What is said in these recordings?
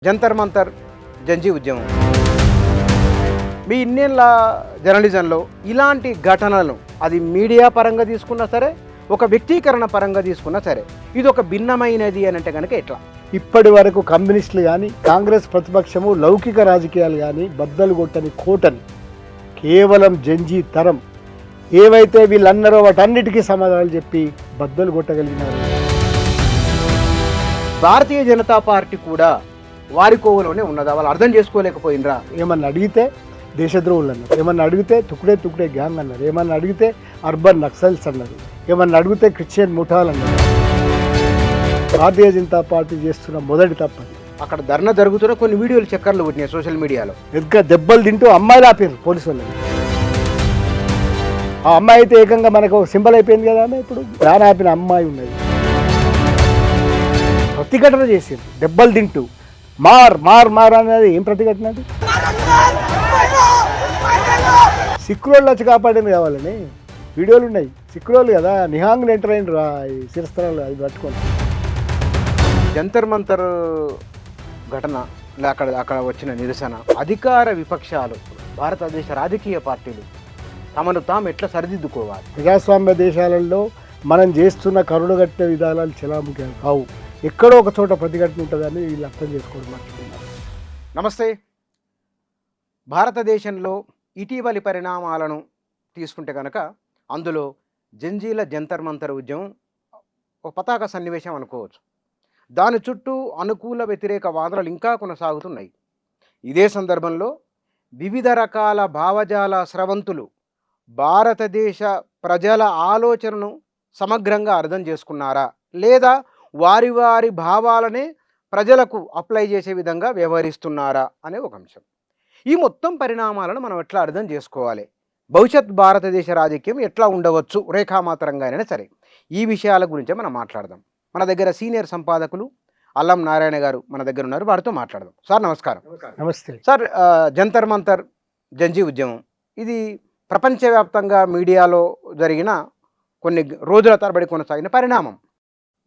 జంతర్ మంతర్ జంజీ ఉద్యమం మీ ఇన్నేళ్ళ జర్నలిజంలో ఇలాంటి ఘటనలను అది మీడియా పరంగా తీసుకున్నా సరే, ఒక వ్యక్తీకరణ పరంగా తీసుకున్నా సరే, ఇది ఒక భిన్నమైనది అని అంటే కనుక ఎట్లా? ఇప్పటి వరకు కమ్యూనిస్టులు కానీ కాంగ్రెస్ ప్రతిపక్షము లౌకిక రాజకీయాలు కానీ బద్దలు కొట్టని కోటని కేవలం జంజీ తరం ఏవైతే వీళ్ళన్నారో వాటన్నిటికీ సమాధానాలు చెప్పి బద్దలు కొట్టగలిగినారు. భారతీయ జనతా పార్టీ కూడా వారి కోవలోనే ఉన్నదా? వాళ్ళు అర్థం చేసుకోలేకపోయినరా? ఏమన్నా అడిగితే దేశద్రోహులు అన్నారు, ఏమన్నా అడిగితే తుకుడే గ్యాంగ్ అన్నారు, ఏమన్నా అడిగితే అర్బన్ నక్సల్స్ అన్నారు, ఏమన్నా అడిగితే క్రిస్టియన్ ముఠాలు అన్నారు. భారతీయ జనతా పార్టీ చేస్తున్న మొదటి తప్పది. అక్కడ ధర్నా జరుగుతున్న కొన్ని వీడియోలు చక్కర్లు కొట్టినాయి సోషల్ మీడియాలో. ఎదుగా దెబ్బలు తింటూ అమ్మాయిలు ఆపారు పోలీసు వాళ్ళని. ఆ అమ్మాయి అయితే ఏకంగా మనకు సింబల్ అయిపోయింది కదా. ఆమె ఇప్పుడు దాని ఆపిన అమ్మాయి ఉన్నది. ప్రతిఘటన చేసింది దెబ్బలు తింటూ. మార్ మార్ మార్ అనేది ఏం ప్రతిఘటన? అది సిక్కులోళ్ళు వచ్చి కాపాడింది కావాలని వీడియోలు ఉన్నాయి. సిక్కులోళ్ళు కదా నిహాంగ్ ఎంటర్ అయిన రా ఈ శిరస్త్రాలు అది పట్టుకొని. జంతర్ మంతర్ ఘటన అక్కడ వచ్చిన నిరసన, అధికార విపక్షాలు, భారతదేశ రాజకీయ పార్టీలు తమను తాము ఎట్లా సరిదిద్దుకోవాలి? ప్రజాస్వామ్య దేశాలలో మనం చేస్తున్న కరుడుగట్టిన విధానాలు చెలాముఖి కావు. ఎక్కడో ఒక చోట ప్రతిఘటన ఉంటుందని వీళ్ళు అర్థం చేసుకోవడం మర్చిపోతున్నారు. నమస్తే. భారతదేశంలో ఇటీవలి పరిణామాలను తీసుకుంటే కనుక అందులో జంజీల జంతర్ మంతర్ ఉద్యమం ఒక పతాక సన్నివేశం అనుకోవచ్చు. దాని చుట్టూ అనుకూల వ్యతిరేక వాదనలు ఇంకా కొనసాగుతున్నాయి. ఇదే సందర్భంలో వివిధ రకాల భావజాల స్రవంతులు భారతదేశ ప్రజల ఆలోచనను సమగ్రంగా అర్థం చేసుకున్నారా, లేదా వారి వారి భావాలనే ప్రజలకు అప్లై చేసే విధంగా వ్యవహరిస్తున్నారా అనే ఒక అంశం. ఈ మొత్తం పరిణామాలను మనం ఎట్లా అర్థం చేసుకోవాలి? భవిష్యత్ భారతదేశ రాజకీయం ఎట్లా ఉండవచ్చు రేఖామాత్రంగా అయినా సరే, ఈ విషయాల గురించే మనం మాట్లాడదాం. మన దగ్గర సీనియర్ సంపాదకులు అల్లం నారాయణ గారు మన దగ్గర ఉన్నారు, వారితో మాట్లాడదాం. సార్ నమస్కారం. నమస్తే సార్. జంతర్ మంతర్ జంజీ ఉద్యమం ఇది ప్రపంచవ్యాప్తంగా మీడియాలో జరిగిన కొన్ని రోజుల తరబడి కొనసాగిన పరిణామం.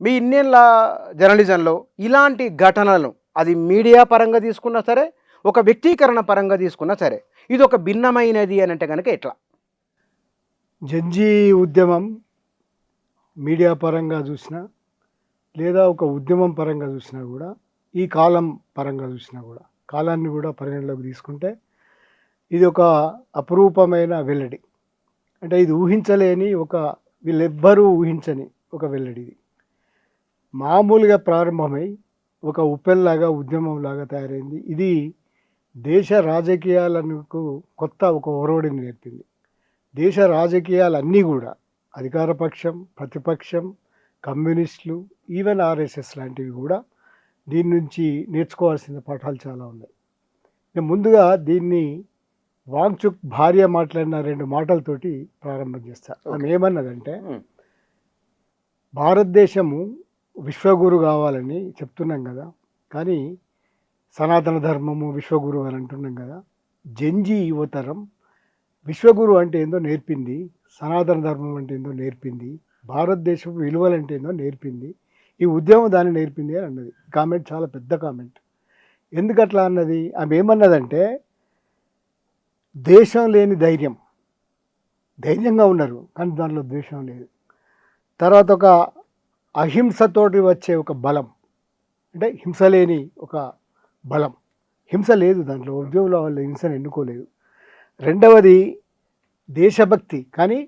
మీ ఇన్నేళ్ళ జర్నలిజంలో ఇలాంటి ఘటనలను అది మీడియా పరంగా తీసుకున్నా సరే, ఒక వ్యక్తీకరణ పరంగా తీసుకున్నా సరే, ఇది ఒక భిన్నమైనది అని అంటే కనుక ఎట్లా? జంజీ ఉద్యమం మీడియా పరంగా చూసినా లేదా ఒక ఉద్యమం పరంగా చూసినా కూడా, ఈ కాలం పరంగా చూసినా కూడా, కాలాన్ని కూడా పరిగణలోకి తీసుకుంటే ఇది ఒక అపురూపమైన వెల్లడి. అంటే ఇది ఊహించలేని వీళ్ళెవ్వరూ ఊహించని ఒక వెల్లడి. ఇది మామూలుగా ప్రారంభమై ఒక ఉప్పెన్లాగా ఉద్యమంలాగా తయారైంది. ఇది దేశ రాజకీయాలకు కొత్త ఒక ఒరవడిని నేర్పింది. దేశ రాజకీయాలన్నీ కూడా అధికార పక్షం, ప్రతిపక్షం, కమ్యూనిస్టులు, ఈవెన్ ఆర్ఎస్ఎస్ లాంటివి కూడా దీని నుంచి నేర్చుకోవాల్సిన పాఠాలు చాలా ఉన్నాయి. నేను ముందుగా దీన్ని వాంగ్చుక్ భార్య మాట్లాడిన 2 మాటలతోటి ప్రారంభం చేస్తాను. ఆమె ఏమన్నదంటే, భారతదేశము విశ్వగురు కావాలని చెప్తున్నాం కదా, కానీ సనాతన ధర్మము విశ్వగురు అని అంటున్నాం కదా. జంజీ యువతరం విశ్వగురు అంటే ఏందో నేర్పింది, సనాతన ధర్మం అంటే ఏందో నేర్పింది, భారతదేశపు విలువలు అంటే ఏందో నేర్పింది, ఈ ఉద్యమం దాన్ని నేర్పింది అని అన్నది. కామెంట్ చాలా పెద్ద కామెంట్. ఎందుకట్లా అన్నది? ఆమె ఏమన్నదంటే, దేశం లేని ధైర్యంగా ఉన్నారు కానీ దాంట్లో ద్వేషం లేదు. తర్వాత ఒక అహింసతోటి వచ్చే ఒక బలం, అంటే హింస లేని ఒక బలం. హింస లేదు దాంట్లో, ఉద్యమంలో వాళ్ళు హింసను ఎన్నుకోలేదు. రెండవది దేశభక్తి, కానీ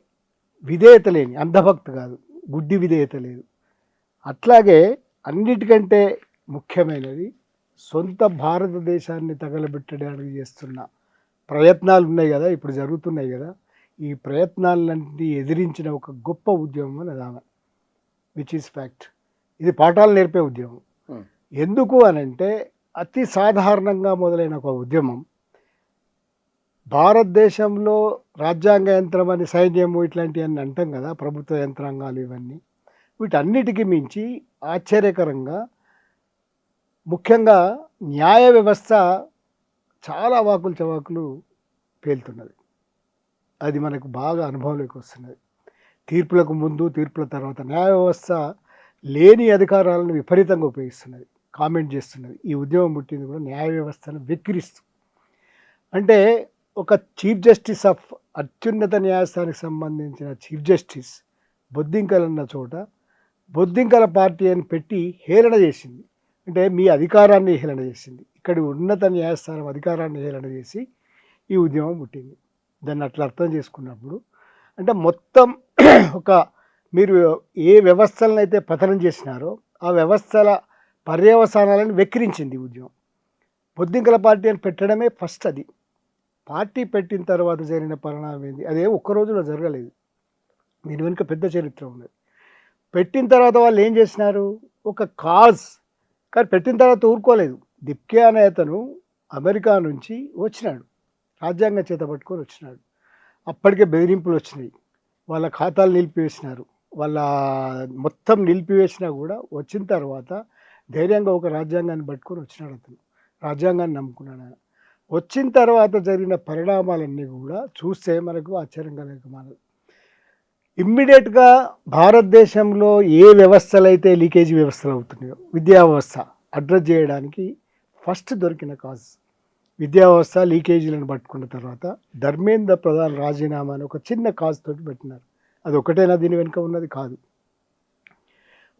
విధేయత లేని, అంధభక్తి కాదు, గుడ్డి విధేయత లేదు. అట్లాగే అన్నిటికంటే ముఖ్యమైనది సొంత భారతదేశాన్ని తగలబెట్టడానికి చేస్తున్న ప్రయత్నాలు ఉన్నాయి కదా, ఇప్పుడు జరుగుతున్నాయి కదా, ఈ ప్రయత్నాలన్నింటినీ ఎదిరించిన ఒక గొప్ప ఉద్యమం అని ఆమె, విచ్ ఈస్ ఫ్యాక్ట్. ఇది పాఠాలు నేర్పే ఉద్యమం. ఎందుకు అనంటే, అతి సాధారణంగా మొదలైన ఒక ఉద్యమం భారతదేశంలో రాజ్యాంగ యంత్రం అని, సైన్యము ఇట్లాంటివన్నీ అంటాం కదా, ప్రభుత్వ యంత్రాంగాలు ఇవన్నీ, వీటన్నిటికీ మించి ఆశ్చర్యకరంగా ముఖ్యంగా న్యాయ వ్యవస్థ చాలా అవాకులు చవాకులు పేలుతున్నది. అది మనకు బాగా అనుభవంలోకి వస్తున్నది. తీర్పులకు ముందు, తీర్పుల తర్వాత న్యాయ వ్యవస్థ లేని అధికారాలను విపరీతంగా ఉపయోగిస్తున్నది. కామెంట్ చేస్తున్నది. ఈ ఉద్యమం పుట్టింది కూడా న్యాయ వ్యవస్థను వెక్కిరిస్తూ. అంటే ఒక చీఫ్ జస్టిస్ ఆఫ్ అత్యున్నత న్యాయస్థానానికి సంబంధించిన చీఫ్ జస్టిస్ బొద్దింకలన్న చోట బొద్దింకల పార్టీ అని పెట్టి హేళన చేసింది. అంటే మీ అధికారాన్ని హేళన చేసింది. ఇక్కడి ఉన్నత న్యాయస్థానం అధికారాన్ని హేళన చేసి ఈ ఉద్యమం పుట్టింది. దాన్ని అట్లా అర్థం చేసుకున్నప్పుడు అంటే మొత్తం ఒక మీరు ఏ వ్యవస్థలను అయితే పతనం చేసినారో ఆ వ్యవస్థల పర్యవసానాలను వెక్కిరించింది ఈ ఉద్యమం. బొద్దింకల పార్టీ అని పెట్టడమే ఫస్ట్. అది పార్టీ పెట్టిన తర్వాత జరిగిన పరిణామం ఏంది? అదే ఒక్క రోజులో జరగలేదు. దీని వెనుక పెద్ద చరిత్ర ఉన్నది. పెట్టిన తర్వాత వాళ్ళు ఏం చేసినారు? ఒక కాజ్. కానీ పెట్టిన తర్వాత ఊరుకోలేదు. దిప్కే అనే అతను అమెరికా నుంచి వచ్చినాడు, రాజ్యాంగం చేత పట్టుకొని వచ్చినాడు. అప్పటికే బెదిరింపులు వచ్చినాయి, వాళ్ళ ఖాతాలు నిలిపివేసినారు. వాళ్ళ మొత్తం నిలిపివేసినా కూడా వచ్చిన తర్వాత ధైర్యంగా ఒక రాజ్యాంగాన్ని పట్టుకొని వచ్చినాడు. అతను రాజ్యాంగాన్ని నమ్ముకున్నాడు. ఆయన వచ్చిన తర్వాత జరిగిన పరిణామాలన్నీ కూడా చూస్తే మనకు ఆశ్చర్యం కలగమానదు. ఇమ్మీడియట్గా భారతదేశంలో ఏ వ్యవస్థలు అయితే లీకేజీ వ్యవస్థలు అవుతున్నాయో విద్యా వ్యవస్థ అడ్రస్ చేయడానికి ఫస్ట్ దొరికిన కాజ్ విద్యా వ్యవస్థ లీకేజీలను పట్టుకున్న తర్వాత ధర్మేంద్ర ప్రధాన్ రాజీనామా అని ఒక చిన్న కాజ్ తోటి పెట్టినారు. అది ఒకటేనా దీని వెనుక ఉన్నది? కాదు.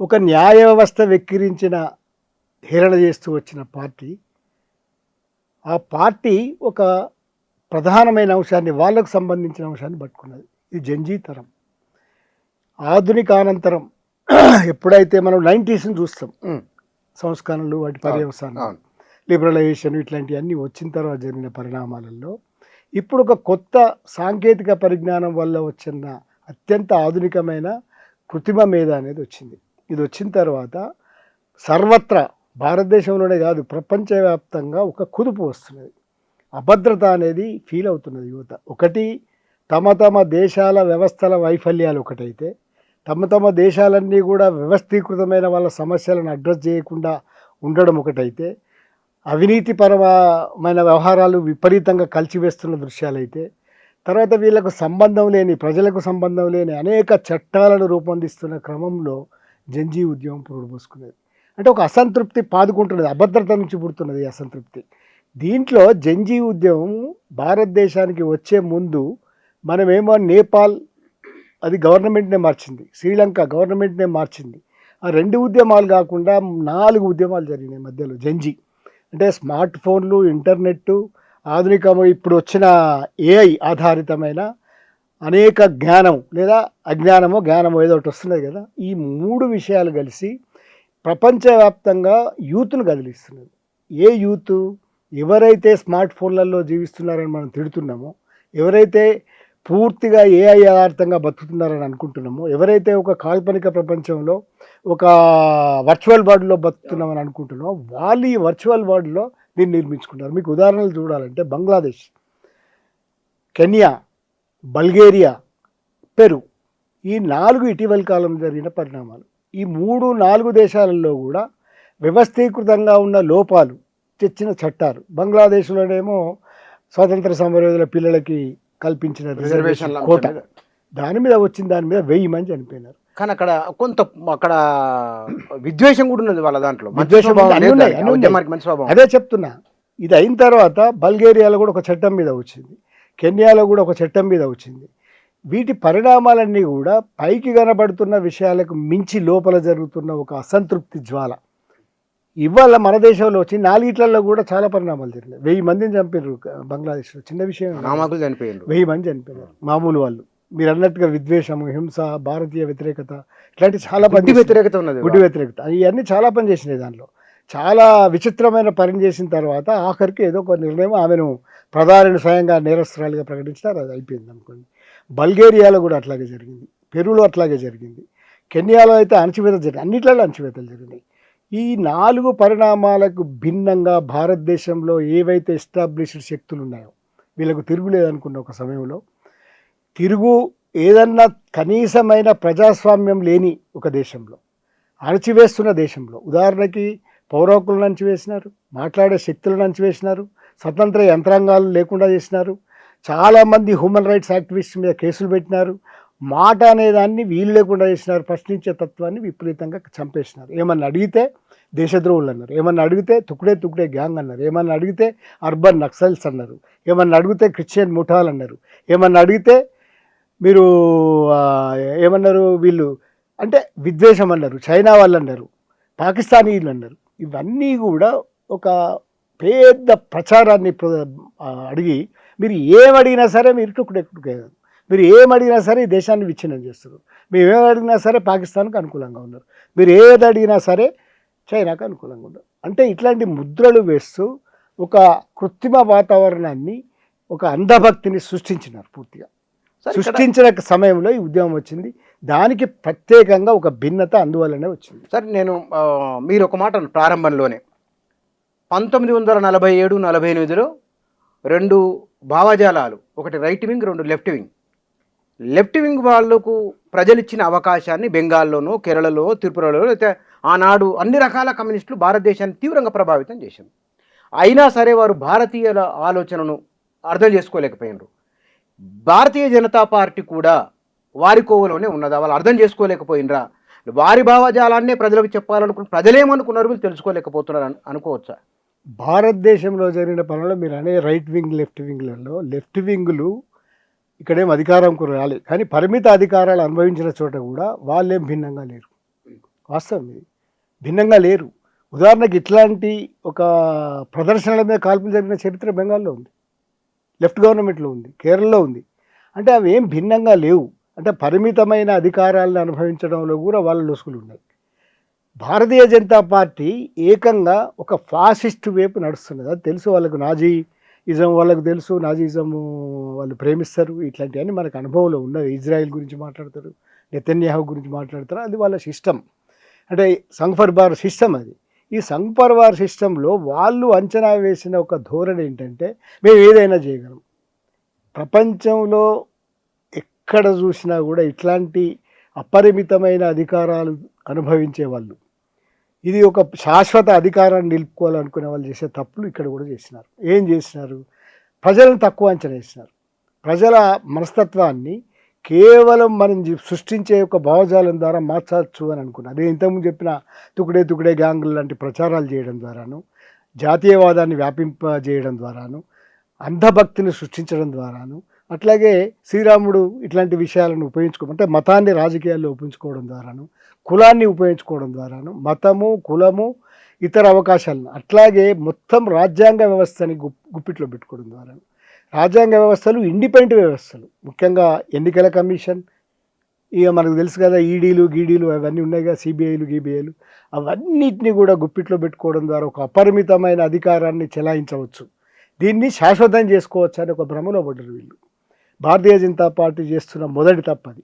ఒక న్యాయ వ్యవస్థ వెక్కిరించిన హేళన చేస్తూ వచ్చిన పార్టీ, ఆ పార్టీ ఒక ప్రధానమైన అంశాన్ని, వాళ్ళకు సంబంధించిన అంశాన్ని పట్టుకున్నది. ఇది జంజీ తరం. ఆధునిక అనంతరం ఎప్పుడైతే మనం 90s చూస్తాం, సంస్కరణలు వాటి పర్యవసానం, లిబరలైజేషన్ ఇట్లాంటివన్నీ వచ్చిన తర్వాత జరిగిన పరిణామాలలో ఇప్పుడు ఒక కొత్త సాంకేతిక పరిజ్ఞానం వల్ల వచ్చిన అత్యంత ఆధునికమైన కృత్రిమ మేధ అనేది వచ్చింది. ఇది వచ్చిన తర్వాత సర్వత్రా భారతదేశంలోనే కాదు ప్రపంచవ్యాప్తంగా ఒక కుదుపు వస్తున్నది. అభద్రత అనేది ఫీల్ అవుతున్నది యువత. ఒకటి తమ తమ దేశాల వ్యవస్థల వైఫల్యాలు ఒకటైతే, తమ దేశాలన్నీ కూడా వ్యవస్థీకృతమైన వాళ్ళ సమస్యలను అడ్రస్ చేయకుండా ఉండడం ఒకటైతే, అవినీతిపరమైన వ్యవహారాలు విపరీతంగా కలిసివేస్తున్న దృశ్యాలైతే, తర్వాత వీళ్ళకు సంబంధం లేని, ప్రజలకు సంబంధం లేని అనేక చట్టాలను రూపొందిస్తున్న క్రమంలో జంజీ ఉద్యమం పురుడు పోసుకునేది. అంటే ఒక అసంతృప్తి పాదుకుంటున్నది, అభద్రత నుంచి పుడుతున్నది ఈ అసంతృప్తి. దీంట్లో జంజీ ఉద్యమం భారతదేశానికి వచ్చే ముందు మనమేమో నేపాల్ అది గవర్నమెంట్నే మార్చింది, శ్రీలంక గవర్నమెంట్నే మార్చింది. ఆ 2 ఉద్యమాలు కాకుండా 4 ఉద్యమాలు జరిగినాయి మధ్యలో. జంజీ అంటే స్మార్ట్ ఫోన్లు, ఇంటర్నెట్, ఆధునిక ఇప్పుడు వచ్చిన ఏఐ ఆధారితమైన అనేక జ్ఞానం లేదా అజ్ఞానమో జ్ఞానమో ఏదో ఒకటి వస్తున్నది కదా. ఈ 3 విషయాలు కలిసి ప్రపంచవ్యాప్తంగా యూత్ను కదిలిస్తున్నది. ఏ యూత్? ఎవరైతే స్మార్ట్ ఫోన్లలో జీవిస్తున్నారని మనం తిడుతున్నామో, ఎవరైతే పూర్తిగా ఏఐ ఆధారితంగా బతుకుతున్నారని అనుకుంటున్నామో, ఎవరైతే ఒక కాల్పనిక ప్రపంచంలో ఒక వర్చువల్ వరల్డ్లో బతుకుతున్నామని అనుకుంటున్నామో, వాళ్ళు ఈ వర్చువల్ వరల్డ్లో దీన్ని నిర్మించుకుంటారు. మీకు ఉదాహరణలు చూడాలంటే బంగ్లాదేశ్, కెన్యా, బల్గేరియా, పెరు, ఈ 4 ఇటీవల కాలం జరిగిన పరిణామాలు. ఈ 3-4 దేశాలలో కూడా వ్యవస్థీకృతంగా ఉన్న లోపాలు తెచ్చిన చట్టాలు. బంగ్లాదేశ్లోనేమో స్వాతంత్ర సమరయోధుల పిల్లలకి కల్పించిన రిజర్వేషన్ కోట, దాని మీద 1000 మంది చనిపోయినారు. కానీ అక్కడ విద్వేషం కూడా ఉన్నది వాళ్ళ దాంట్లో. అదే చెప్తున్నా. ఇది అయిన తర్వాత బల్గేరియాలో కూడా ఒక చట్టం మీద వచ్చింది, కెన్యాలో కూడా ఒక చట్టం మీద వచ్చింది. వీటి పరిణామాలన్నీ కూడా పైకి కనబడుతున్న విషయాలకు మించి లోపల జరుగుతున్న ఒక అసంతృప్తి జ్వాల. ఇవాళ మన దేశంలో వచ్చి 4 కూడా చాలా పరిణామాలు జరిగినాయి. 1000 మందిని చంపారు బంగ్లాదేశ్లో. చిన్న విషయం, 1000 మంది చనిపోయారు మామూలు వాళ్ళు. మీరు అన్నట్టుగా విద్వేషము, హింస, భారతీయ వ్యతిరేకత, ఇట్లాంటి చాలా గుడ్డి వ్యతిరేకత ఉన్నది. గుడ్డి వ్యతిరేకత ఇవన్నీ చాలా పని చేసినాయి. దానిలో చాలా విచిత్రమైన పని చేసిన తర్వాత ఆఖరికి ఏదో ఒక నిర్ణయం, ఆమెను ప్రధానిని స్వయంగా నేరస్తురాలుగా ప్రకటించినారు. అది అయిపోయింది అనుకోండి. బల్గేరియాలో కూడా అట్లాగే జరిగింది, పెరులో అట్లాగే జరిగింది, కెన్యాలో అయితే అణచివేత జరిగింది, అన్నిట్లలో అణచివేతలు జరిగినాయి. ఈ 4 పరిణామాలకు భిన్నంగా భారతదేశంలో ఏవైతే ఎస్టాబ్లిష్డ్ శక్తులు ఉన్నాయో వీళ్ళకు తిరుగులేదనుకున్న ఒక సమయంలో, ఏదన్నా కనీసమైన ప్రజాస్వామ్యం లేని ఒక దేశంలో, అణచివేస్తున్న దేశంలో, ఉదాహరణకి పౌర హక్కులను అణచివేసినారు, మాట్లాడే శక్తులను అణచివేసినారు, స్వతంత్ర యంత్రాంగాలు లేకుండా చేసినారు, చాలామంది హ్యూమన్ రైట్స్ యాక్టివిస్ట్ మీద కేసులు పెట్టినారు, మాట అనేదాన్ని వీలు లేకుండా చేసినారు, ప్రశ్నించే తత్వాన్ని విపరీతంగా చంపేసినారు. ఏమన్నా అడిగితే దేశద్రోహులు అన్నారు, ఏమన్నా అడిగితే తుక్డే తుక్డే గ్యాంగ్ అన్నారు, ఏమన్నా అడిగితే అర్బన్ నక్సల్స్ అన్నారు, ఏమన్నా అడిగితే క్రిస్టియన్ ముఠాలు అన్నారు, ఏమన్నా అడిగితే మీరు ఏమన్నారు వీళ్ళు అంటే విద్వేషం అన్నారు, చైనా వాళ్ళు అన్నారు, పాకిస్తానీలు అన్నారు. ఇవన్నీ కూడా ఒక పెద్ద ప్రచారాన్ని అడిగి మీరు ఏమడిగినా సరే మీరు టుక్డే మీరు ఏమడిగినా సరే ఈ దేశాన్ని విచ్ఛిన్నం చేస్తారు, మీరు ఏమడిగినా సరే పాకిస్తాన్కి అనుకూలంగా ఉన్నారు, మీరు ఏది అడిగినా సరే చైనాకు అనుకూలంగా ఉన్నారు. అంటే ఇట్లాంటి ముద్రలు వేస్తూ ఒక కృత్రిమ వాతావరణాన్ని, ఒక అంధభక్తిని సృష్టించినారు పూర్తిగా. సృష్టించిన సమయంలో ఈ ఉద్యమం వచ్చింది. దానికి ప్రత్యేకంగా ఒక భిన్నత అందువల్లనే వచ్చింది. సరే, నేను మీరు ఒక మాట ప్రారంభంలోనే 1947-48లో 2 భావజాలాలు, ఒకటి right wing, 2 left wing. Left wing వాళ్లకు ప్రజలు ఇచ్చిన అవకాశాన్ని బెంగాల్లోనూ, కేరళలో, త్రిపురలో, అయితే ఆనాడు అన్ని రకాల కమ్యూనిస్టులు భారతదేశాన్ని తీవ్రంగా ప్రభావితం చేశారు. అయినా సరే వారు భారతీయుల ఆలోచనను అర్థం చేసుకోలేకపోయినారు. భారతీయ జనతా పార్టీ కూడా వారి కోవలోనే ఉన్నదా? వాళ్ళు అర్థం చేసుకోలేకపోయినరా? వారి భావజాలాన్నే ప్రజలకు చెప్పాలనుకున్న ప్రజలేమనుకున్నారు వీళ్ళు తెలుసుకోలేకపోతున్నారు అనుకోవచ్చా? భారతదేశంలో జరిగిన పనుల్లో మీరు అనే రైట్ వింగ్, లెఫ్ట్ వింగ్లలో లెఫ్ట్ వింగులు ఇక్కడేం అధికారంకు రాలేదు, కానీ పరిమిత అధికారాలు అనుభవించిన చోట కూడా వాళ్ళేం భిన్నంగా లేరు. వాస్తవం ఇది, భిన్నంగా లేరు. ఉదాహరణకి ఇట్లాంటి ఒక ప్రదర్శనల మీద కాల్పులు జరిగిన చరిత్ర బెంగాల్లో ఉంది, లెఫ్ట్ గవర్నమెంట్లో ఉంది, కేరళలో ఉంది. అంటే అవి ఏం భిన్నంగా లేవు. అంటే పరిమితమైన అధికారాలను అనుభవించడంలో కూడా వాళ్ళ లొసుగులు ఉన్నాయి. భారతీయ జనతా పార్టీ ఏకంగా ఒక ఫాసిస్ట్ వైపు నడుస్తున్నది. అది తెలుసు వాళ్ళకు, నాజీయిజం వాళ్ళకు తెలుసు, నాజీయిజం వాళ్ళు ప్రేమిస్తారు. ఇట్లాంటివన్నీ మనకు అనుభవంలో ఉన్నది. ఇజ్రాయిల్ గురించి మాట్లాడతారు, నెతన్యాహు గురించి మాట్లాడతారు, అది వాళ్ళ సిస్టమ్. అంటే సంఘ్ పరివార్ సిస్టమ్ అది. ఈ సంఘ్ పరివార్ సిస్టంలో వాళ్ళు అంచనా వేసిన ఒక ధోరణి ఏంటంటే మేము ఏదైనా చేయగలం. ప్రపంచంలో ఎక్కడ చూసినా కూడా ఇట్లాంటి అపరిమితమైన అధికారాలు అనుభవించే వాళ్ళు, ఇది ఒక శాశ్వత అధికారాన్ని నిలుపుకోవాలనుకునే వాళ్ళు చేసే తప్పులు ఇక్కడ కూడా చేసినారు. ఏం చేసినారు? ప్రజలను తక్కువ అంచనా వేసినారు. ప్రజల మనస్తత్వాన్ని కేవలం మనం సృష్టించే ఒక భావజాలం ద్వారా మార్చవచ్చు అని అనుకున్నారు. అదే ఇంతకుముందు చెప్పిన తుకుడే తుకుడే గ్యాంగులు లాంటి ప్రచారాలు చేయడం ద్వారాను, జాతీయవాదాన్ని వ్యాపింపజేయడం ద్వారాను, అంధభక్తిని సృష్టించడం ద్వారాను, అట్లాగే శ్రీరాముడు ఇట్లాంటి విషయాలను ఉపయోగించుకోమంటే మతాన్ని రాజకీయాల్లో ఉపయోగించుకోవడం ద్వారాను, కులాన్ని ఉపయోగించుకోవడం ద్వారాను, మతము, కులము, ఇతర అవకాశాలను, అట్లాగే మొత్తం రాజ్యాంగ వ్యవస్థని గుప్పిట్లో పెట్టుకోవడం ద్వారాను. రాజ్యాంగ వ్యవస్థలు ఇండిపెండెంట్ వ్యవస్థలు, ముఖ్యంగా ఎన్నికల కమిషన్, ఇక మనకు తెలుసు కదా ఈడీలు గీడీలు అవన్నీ ఉన్నాయిగా, సిబిఐలు గీబీఐలు, అవన్నిటిని కూడా గుప్పిట్లో పెట్టుకోవడం ద్వారా ఒక అపరిమితమైన అధికారాన్ని చెలాయించవచ్చు, దీన్ని శాశ్వతం చేసుకోవచ్చు అని ఒక భ్రమలో పడ్డారు వీళ్ళు. భారతీయ జనతా పార్టీ చేస్తున్న మొదటి తప్పది.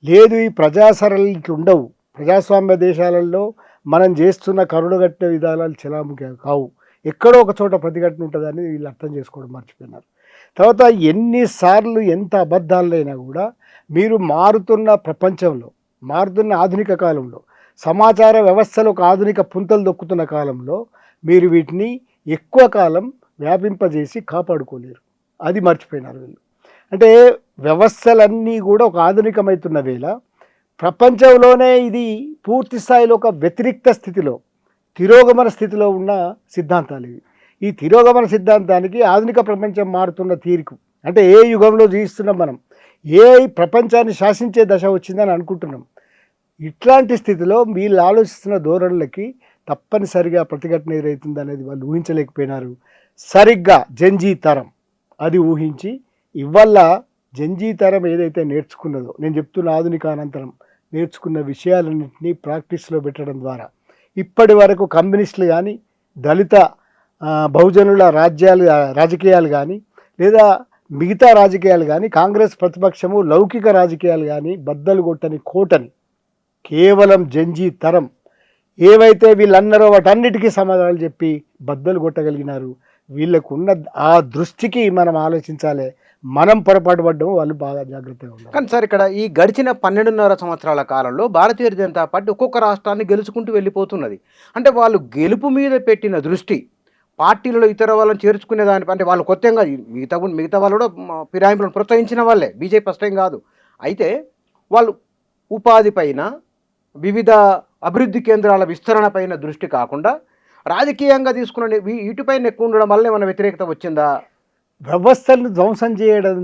లేదు, ఈ ప్రజాసరళలు ఇట్లా ఉండవు, ప్రజాస్వామ్య దేశాలలో మనం చేస్తున్న కరుడుగట్టే విధానాలు చెలాముఖి కావు, ఎక్కడో ఒక చోట ప్రతిఘటన ఉంటుందని వీళ్ళు అర్థం చేసుకోవడం మర్చిపోయినారు. తర్వాత ఎన్నిసార్లు ఎంత అబద్ధాలైనా కూడా మీరు మారుతున్న ప్రపంచంలో, మారుతున్న ఆధునిక కాలంలో, సమాచార వ్యవస్థలో ఒక ఆధునిక పుంతలు దొక్కుతున్న కాలంలో మీరు వీటిని ఎక్కువ కాలం వ్యాపింపజేసి కాపాడుకోలేరు. అది మర్చిపోయినారు వీళ్ళు. అంటే వ్యవస్థలన్నీ కూడా ఒక ఆధునికమవుతున్న వేళ ప్రపంచంలోనే ఇది పూర్తి స్థాయిలో ఒక వ్యతిరిక్త స్థితిలో, తిరోగమన స్థితిలో ఉన్న సిద్ధాంతాలు ఇవి. ఈ తిరోగమన సిద్ధాంతానికి ఆధునిక ప్రపంచం మారుతున్న తీరుకు, అంటే ఏ యుగంలో జీవిస్తున్నాం మనం, ఏ ప్రపంచాన్ని శాసించే దశ వచ్చిందని అనుకుంటున్నాం. ఇట్లాంటి స్థితిలో వీళ్ళు ఆలోచిస్తున్న ధోరణులకి తప్పనిసరిగా ప్రతిఘటన ఎదురవుతుంది అనేది వాళ్ళు ఊహించలేకపోయినారు. సరిగ్గా జంజీ తరం అది ఊహించి ఇవల్ల జంజీ తరం ఏదైతే నేర్చుకున్నదో, నేను చెప్తున్న ఆధునిక అనంతరం నేర్చుకున్న విషయాలన్నింటినీ ప్రాక్టీస్లో పెట్టడం ద్వారా ఇప్పటి వరకు కమ్యూనిస్టులు కానీ, దళిత బహుజనుల రాజకీయాలు కానీ, లేదా మిగతా రాజకీయాలు కానీ, కాంగ్రెస్ ప్రతిపక్షము లౌకిక రాజకీయాలు కానీ బద్దలు కొట్టని కోటని కేవలం జంజీ తరం ఏవైతే వీళ్ళన్నారో వాటన్నిటికీ సమాధానాలు చెప్పి బద్దలు కొట్టగలిగినారు. వీళ్ళకు ఉన్న ఆ దృష్టికి మనం ఆలోచించాలి. మనం పొరపాటు పడ్డాము, వాళ్ళు బాగా జాగ్రత్తగా ఉన్నారు. కానీ సార్, ఇక్కడ ఈ గడిచిన 12.5 సంవత్సరాల కాలంలో భారతీయ జనతా పార్టీ ఒక్కొక్క రాష్ట్రాన్ని గెలుచుకుంటూ వెళ్ళిపోతున్నది. అంటే వాళ్ళు గెలుపు మీద పెట్టిన దృష్టి పార్టీలలో ఇతర వాళ్ళని చేర్చుకునే దాని, అంటే వాళ్ళు కొత్తగా మిగతా వాళ్ళు కూడా ఫిరాయింపులను ప్రోత్సహించిన వాళ్ళే, బీజేపీ ఫస్ట్ టైం కాదు. అయితే వాళ్ళు ఉపాధి పైన, వివిధ అభివృద్ధి కేంద్రాల విస్తరణ పైన దృష్టి కాకుండా రాజకీయంగా తీసుకున్న వీటిపైన ఎక్కువ ఉండడం వల్ల ఏమైనా వ్యతిరేకత వచ్చిందా? వ్యవస్థలను ధ్వంసం చేయడం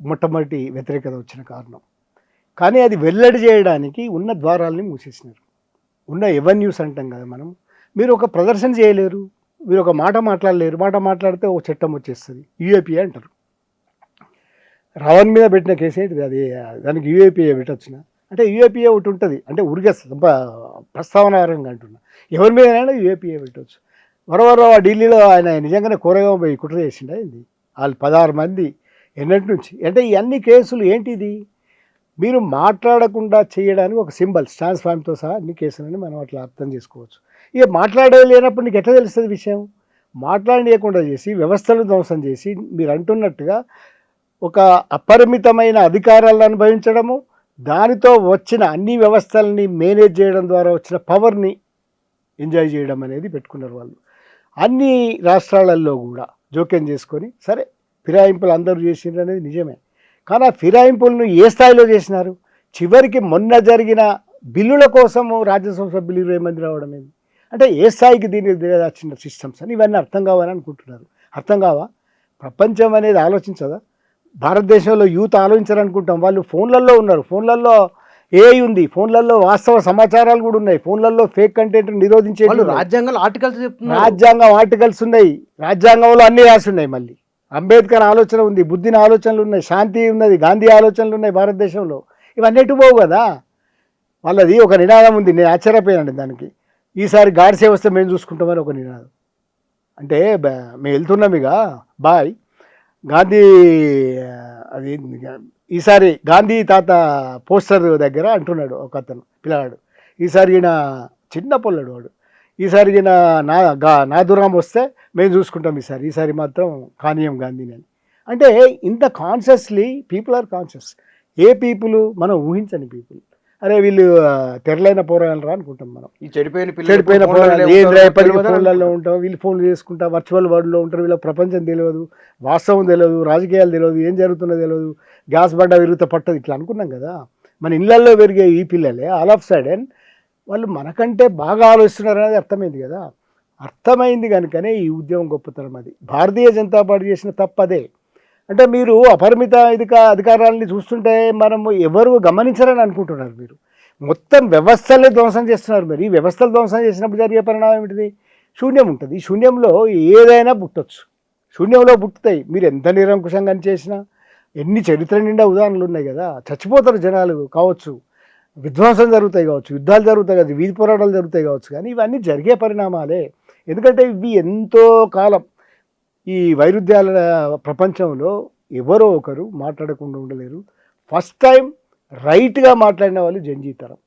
మొట్టమొదటి వ్యతిరేకత వచ్చిన కారణం. కానీ అది వెల్లడి చేయడానికి ఉన్న ద్వారాలని మూసేసినారు. ఉన్న ఎవెన్యూస్ అంటాం కదా మనం. మీరు ఒక ప్రదర్శన చేయలేరు, మీరు ఒక మాట మాట్లాడలేరు. మాట మాట్లాడితే ఒక చట్టం వచ్చేస్తుంది, యూఏపీఏ అంటారు. రావణ్ మీద పెట్టిన కేసు ఏంటిది? అది దానికి యూఏపీఏ పెట్టొచ్చునా? అంటే యూఏపీఏ ఒకటి ఉంటుంది, అంటే ఊరికే ప్రస్తావనారంగా అంటున్నా. ఎవరి మీదైనా యూఏపీఏ పెట్టవచ్చు. మరోవరో ఢిల్లీలో ఆయన నిజంగానే కూరగా పోయి కుట్ర చేసిండా ఇది? వాళ్ళు 16 మంది ఎన్నటి నుంచి. అంటే ఈ అన్ని కేసులు ఏంటిది? మీరు మాట్లాడకుండా చేయడానికి ఒక సింబల్ ట్రాన్స్ఫార్మ్తో సహా అన్ని కేసులని మనం అట్లా అర్థం చేసుకోవచ్చు. ఇక మాట్లాడలేనప్పుడు నీకు ఎట్లా తెలుస్తుంది విషయం? మాట్లాడలేకుండా చేసి వ్యవస్థలు ధ్వంసం చేసి మీరు అంటున్నట్టుగా ఒక అపరిమితమైన అధికారాలను అనుభవించడము, దానితో వచ్చిన అన్ని వ్యవస్థలని మేనేజ్ చేయడం ద్వారా వచ్చిన పవర్ని ఎంజాయ్ చేయడం అనేది పెట్టుకున్నారు వాళ్ళు. అన్ని రాష్ట్రాలలో కూడా జోక్యం చేసుకొని, సరే ఫిరాయింపులు అందరూ చేసిండ్రు అనేది నిజమే. కానీ ఆ ఫిరాయింపులను ఏ స్థాయిలో చేసినారు? చివరికి మొన్న జరిగిన బిల్లుల కోసము రాజ్యసభ సభ్యులు 20 మంది రావడం ఏంది? అంటే ఏ స్థాయికి దీనికి దిగజార్చిన సిస్టమ్స్ అని ఇవన్నీ అర్థం కావని అనుకుంటున్నారు. అర్థం కావా? ప్రపంచం అనేది ఆలోచించదా? భారతదేశంలో యూత్ ఆలోచించారనుకుంటాం. వాళ్ళు ఫోన్లలో ఉన్నారు, ఫోన్లలో ఏఐ ఉంది, ఫోన్లలో వాస్తవ సమాచారాలు కూడా ఉన్నాయి, ఫోన్లలో ఫేక్ కంటెంట్ నిరోధించే రాజ్యాంగంలో ఆర్టికల్స్ చెప్తున్నారు. రాజ్యాంగం ఆర్టికల్స్ ఉన్నాయి, రాజ్యాంగంలో అన్ని రాసి ఉన్నాయి. మళ్ళీ అంబేద్కర్ ఆలోచన ఉంది, బుద్ధిని ఆలోచనలు ఉన్నాయి, శాంతి ఉన్నది, గాంధీ ఆలోచనలు ఉన్నాయి భారతదేశంలో. ఇవన్నీ ఎటు పోవు కదా. వాళ్ళది ఒక నినాదం ఉంది, నేను ఆశ్చర్యపోయానండి దానికి. ఈసారి గాడ్సే వస్తే మేము చూసుకుంటామని ఒక నినాదం. అంటే మేము వెళ్తున్నాం ఇక బాయ్ గాంధీ, అది ఈసారి గాంధీ తాత పోస్టర్ దగ్గర అంటున్నాడు ఒక అతను పిల్లగాడు, ఈసారి ఈయన చిన్న పొల్లడు వాడు, ఈసారి ఈయన నాదురాం వస్తే మేము చూసుకుంటాం, ఈసారి మాత్రం కానీయం గాంధీని అని. అంటే ఇంత కాన్షియస్లీ పీపుల్ ఆర్ కాన్షియస్. ఏ పీపుల్? మనం ఊహించని పీపుల్. అరే వీళ్ళు తెరలైన పోరాయాలు రా అనుకుంటాం మనం. ఈ చెడిపోయిన పోరాయాలు ఏంద్రా, ఎప్పటికీ ఫోన్లలో ఉంటాం, వీళ్ళు ఫోన్లు చేసుకుంటా వర్చువల్ వరల్డ్లో ఉంటారు, వీళ్ళ ప్రపంచం తెలియదు, వాస్తవం తెలియదు, రాజకీయాలు తెలియదు, ఏం జరుగుతుందో తెలియదు, గ్యాస్ బండ విరుగుత పట్టదు, ఇట్లా అనుకున్నాం కదా. మన ఇళ్లల్లో పెరిగే ఈ పిల్లలే ఆల్ ఆఫ్ సడన్ వాళ్ళు మనకంటే బాగా ఆలోచిస్తున్నారు అనేది అర్థమైంది కదా. అర్థమైంది కనుకనే ఈ ఉద్యమం గొప్పతనం. అది భారతీయ జనతా పార్టీ చేసిన తప్పదే. అంటే మీరు అపరిమిత అధికారాలని చూస్తుంటే మనము ఎవరు గమనించారని అనుకుంటున్నారు. మీరు మొత్తం వ్యవస్థలే ధ్వంసం చేస్తున్నారు. మరి ఈ వ్యవస్థలు ధ్వంసం చేసినప్పుడు జరిగే పరిణామం ఏమిటిది? శూన్యం ఉంటుంది. ఈ శూన్యంలో ఏదైనా పుట్టచ్చు, శూన్యంలో పుట్టుతాయి. మీరు ఎంత నిరంకుశంగా చేసినా, ఎన్ని చరిత్ర నిండా ఉదాహరణలు ఉన్నాయి కదా. చచ్చిపోతారు జనాలు కావచ్చు, విధ్వంసం జరుగుతాయి కావచ్చు, యుద్ధాలు జరుగుతాయి కావచ్చు, వీధి పోరాటాలు జరుగుతాయి కావచ్చు, కానీ ఇవన్నీ జరిగే పరిణామాలే. ఎందుకంటే ఇవి ఎంతో కాలం ఈ వైరుధ్యాల ప్రపంచంలో ఎవరో ఒకరు మాట్లాడకుండా ఉండలేరు. ఫస్ట్ టైం రైట్గా మాట్లాడిన వాళ్ళు జంజీ తరం.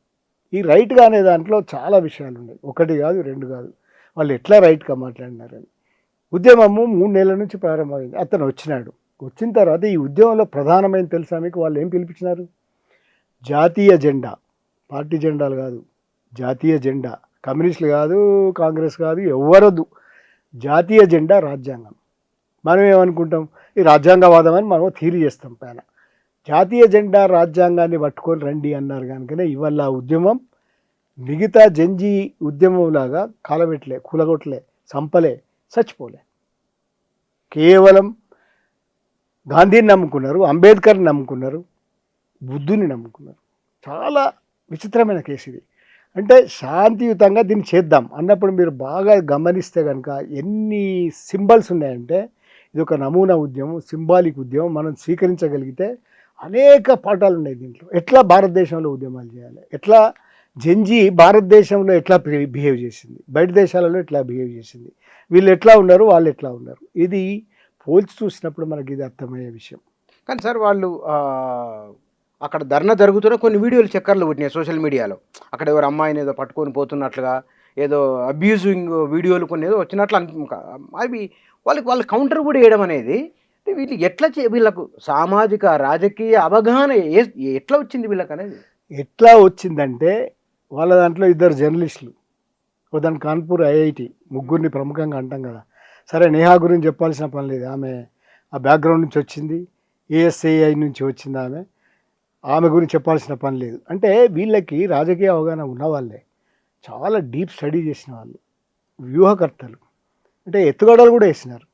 ఈ రైట్గా అనే దాంట్లో చాలా విషయాలు ఉన్నాయి, ఒకటి కాదు రెండు కాదు. వాళ్ళు ఎట్లా రైట్గా మాట్లాడినారని. ఉద్యమము 3 నెలల నుంచి ప్రారంభమైంది. అతను వచ్చిన తర్వాత ఈ ఉద్యమంలో ప్రధానమైన తెలుసా మీకు? వాళ్ళు ఏం పిలిపించినారు? జాతీయ జెండా, పార్టీ జెండాలు కాదు, జాతీయ జెండా. కమ్యూనిస్టులు కాదు, కాంగ్రెస్ కాదు, ఎవరదు. జాతీయ జెండా రాజ్యాంగం. మనం ఏమనుకుంటాం? ఈ రాజ్యాంగవాదం అని మనం థీరీ చేస్తాం పైన. జాతీయ జెండా రాజ్యాంగాన్ని పట్టుకొని రండి అన్నారు కనుకనే ఇవాళ ఉద్యమం మిగతా జంజీ ఉద్యమంలాగా కాలబెట్టలే, కూలగొట్టలే, చంపలే, చచ్చిపోలే. కేవలం గాంధీని నమ్ముకున్నారు, అంబేద్కర్ని నమ్ముకున్నారు, బుద్ధుని నమ్ముకున్నారు. చాలా విచిత్రమైన కేసు ఇది. అంటే శాంతియుతంగా దీన్ని చేద్దాం అన్నప్పుడు మీరు బాగా గమనిస్తే కనుక ఎన్ని సింబల్స్ ఉన్నాయంటే ఇది ఒక నమూనా ఉద్యమం, సింబాలిక్ ఉద్యమం. మనం స్వీకరించగలిగితే అనేక పాఠాలు ఉన్నాయి దీంట్లో. ఎట్లా భారతదేశంలో ఉద్యమాలు చేయాలి, ఎట్లా జంజీ భారతదేశంలో ఎట్లా బిహేవ్ చేసింది, బయట దేశాలలో ఎట్లా బిహేవ్ చేసింది, వీళ్ళు ఎట్లా ఉన్నారు, వాళ్ళు ఎట్లా ఉన్నారు, ఇది పోల్చి చూసినప్పుడు మనకి ఇది అర్థమయ్యే విషయం. కానీ సార్ వాళ్ళు అక్కడ ధర్నా జరుగుతున్న కొన్ని వీడియోలు చక్కర్లు పుట్టినాయి సోషల్ మీడియాలో. అక్కడ ఎవరు అమ్మాయిని ఏదో పట్టుకొని పోతున్నట్లుగా, ఏదో అబ్యూజింగ్ వీడియోలు కొన్ని ఏదో వచ్చినట్లు అవి వాళ్ళు కౌంటర్ కూడా వేయడం అనేది వీళ్ళు ఎట్లా వీళ్ళకు సామాజిక రాజకీయ అవగాహన ఎట్లా వచ్చింది వీళ్ళకి అనేది? ఎట్లా వచ్చిందంటే వాళ్ళ దాంట్లో 2 జర్నలిస్టులు, దాని కాన్పూర్ ఐఐటి, ముగ్గురిని ప్రముఖంగా అంటాం కదా. సరే నేహా గురించి చెప్పాల్సిన పని లేదు, ఆమె ఆ బ్యాక్గ్రౌండ్ నుంచి వచ్చింది, ఏఎస్ఐఐ నుంచి వచ్చింది ఆమె గురించి చెప్పాల్సిన పని లేదు. అంటే వీళ్ళకి రాజకీయ అవగాహన ఉన్నవాళ్ళే. చాలా డీప్ స్టడీ చేసిన వాళ్ళు, వ్యూహకర్తలు, అంటే ఎత్తుగడలు కూడా వేసినారు.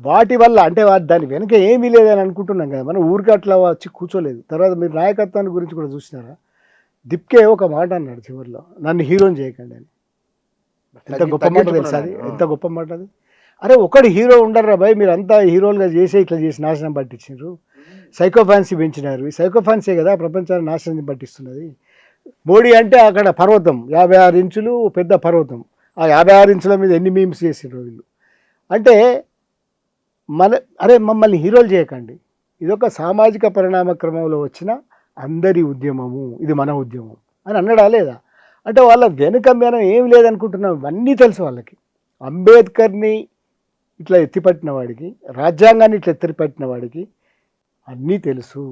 వాటి వల్ల అంటే దాని వెనక ఏమీ లేదని అనుకుంటున్నాం కదా మనం, ఊరికి అట్లా వచ్చి కూర్చోలేదు. తర్వాత మీరు నాయకత్వాన్ని గురించి కూడా చూసినారా, దిప్కే ఒక మాట అన్నాడు చివరిలో, నన్ను హీరోని చేయకండి అని. ఎంత గొప్ప మాట తెలుసా అది, ఎంత గొప్ప మాట అది. అరే ఒకటి హీరో ఉండరా భయ్, మీరు అంతా హీరోలుగా చేసి ఇట్లా చేసి నాశనం పట్టించారు, సైకోఫాన్సీ పెంచినారు. ఈ సైకోఫాన్సీ కదా ప్రపంచాన్ని నాశనం పట్టిస్తున్నది. మోడీ అంటే అక్కడ పర్వతం 56 ఇంచులు పెద్ద పర్వతం, ఆ 56 ఇంచుల మీద ఎన్ని మీమ్స్ చేసినారు వీళ్ళు. అంటే అరే మమ్మల్ని హీరోలు చేయకండి, ఇదొక సామాజిక పరిణామ క్రమంలో వచ్చిన అందరి ఉద్యమము, ఇది మన ఉద్యమం అని అన్నాడా లేదా? అంటే వాళ్ళ వెనుక మనం ఏం లేదనుకుంటున్నాం, ఇవన్నీ తెలుసు వాళ్ళకి. అంబేద్కర్ని ఇట్లా ఎత్తిపట్టిన వాడికి, రాజ్యాంగాన్ని ఇట్లా ఎత్తిపట్టిన వాడికి అన్నీ తెలుసు.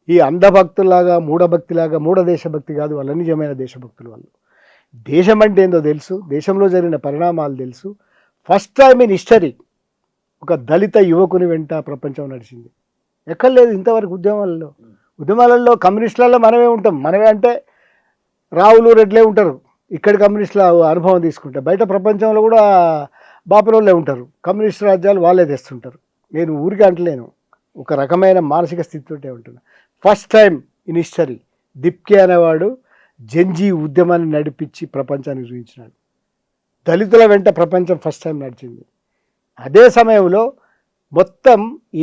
ఈ అంధభక్తులాగా మూఢభక్తిలాగా, మూఢ దేశభక్తి కాదు, వాళ్ళ నిజమైన దేశభక్తులు వాళ్ళు. దేశం అంటే ఏందో తెలుసు, దేశంలో జరిగిన పరిణామాలు తెలుసు. ఫస్ట్ టైం ఇన్ హిస్టరీ ఒక దళిత యువకుని వెంట ప్రపంచం నడిచింది. ఎక్కడ లేదు ఇంతవరకు ఉద్యమాలలో కమ్యూనిస్టులలో మనమే ఉంటాం. మనమే అంటే రావులు రెడ్లే ఉంటారు, ఇక్కడ కమ్యూనిస్టుల అనుభవం తీసుకుంటే. బయట ప్రపంచంలో కూడా బాపులోళ్ళే ఉంటారు, కమ్యూనిస్ట్ రాజ్యాలు వాళ్ళే తెస్తుంటారు. నేను ఊరికే అంటలేను, ఒక రకమైన మానసిక స్థితితోటే ఉంటున్నా. ఫస్ట్ టైం ఇన్ హిస్టరీ దిప్కే అనేవాడు జంజీ ఉద్యమాన్ని నడిపించి ప్రపంచాన్ని చూపించినాడు. దళితుల వెంట ప్రపంచం ఫస్ట్ టైం నడిచింది. అదే సమయంలో మొత్తం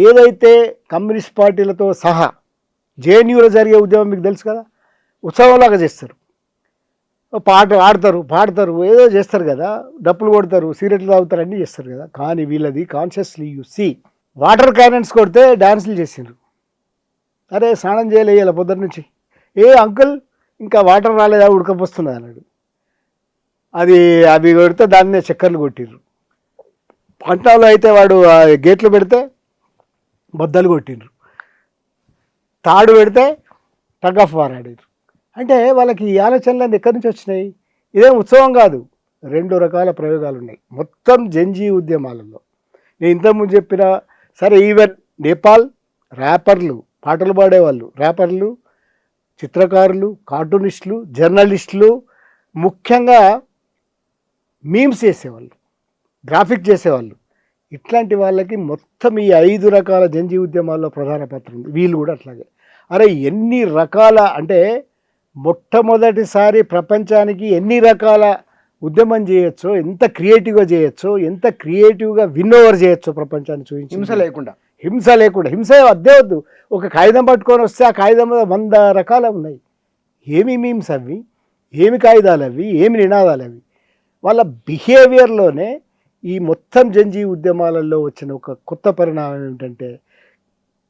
ఏదైతే కమ్యూనిస్ట్ పార్టీలతో సహా జేఎన్యూలో జరిగే ఉద్యమం మీకు తెలుసు కదా, ఉత్సవంలాగా చేస్తారు. పాట ఆడతారు, పాడతారు, ఏదో చేస్తారు కదా, డప్పులు కొడతారు, సిగరెట్లు తాగుతారు, అన్నీ చేస్తారు కదా. కానీ వీళ్ళది consciously you see, water cannons కొడితే డ్యాన్సులు చేసిండ్రు. అరే స్నానం చేయలేయాల పొద్దున్న నుంచి, ఏ అంకుల్ ఇంకా వాటర్ రాలేదా ఉడకపోస్తుంది అన్నాడు. అవి కొడితే దాన్నే చక్కర్లు కొట్టిర్రు. పంటలో అయితే వాడు గేట్లు పెడితే బద్దలు కొట్టిండ్రు, తాడు పెడితే టగ్ ఆఫ్ వార్ ఆడిర్రు. అంటే వాళ్ళకి ఈ ఆలోచనలన్నీ ఎక్కడి నుంచి వచ్చినాయి? ఇదేం ఉత్సవం కాదు, 2 రకాల ప్రయోగాలు ఉన్నాయి మొత్తం జంజీ ఉద్యమాలలో. నేను ఇంతకుముందు చెప్పిన సరే, ఈవెన్ నేపాల్ ర్యాపర్లు, పాటలు పాడేవాళ్ళు, ర్యాపర్లు, చిత్రకారులు, కార్టూనిస్టులు, జర్నలిస్టులు, ముఖ్యంగా మీమ్స్ చేసేవాళ్ళు, గ్రాఫిక్ చేసేవాళ్ళు, ఇట్లాంటి వాళ్ళకి మొత్తం ఈ 5 రకాల జంజీ ఉద్యమాల్లో ప్రధాన పాత్ర ఉంది. వీళ్ళు కూడా అట్లాగే. అరే ఎన్ని రకాల అంటే మొట్టమొదటిసారి ప్రపంచానికి ఎన్ని రకాల ఉద్యమం చేయొచ్చో, ఎంత క్రియేటివ్గా చేయొచ్చో, ఎంత క్రియేటివ్గా విన్ ఓవర్ చేయొచ్చో ప్రపంచాన్ని చూపించి, హింస లేకుండా హింస అద్దే వద్దు. ఒక కాగితం పట్టుకొని వస్తే ఆ కాగితం 100 రకాలు ఉన్నాయి. ఏమి మీమ్స్ అవి, ఏమి కాగితాలు అవి, ఏమి నినాదాలు అవి. వాళ్ళ బిహేవియర్లోనే ఈ మొత్తం జంజీ ఉద్యమాలలో వచ్చిన ఒక కొత్త పరిణామం ఏమిటంటే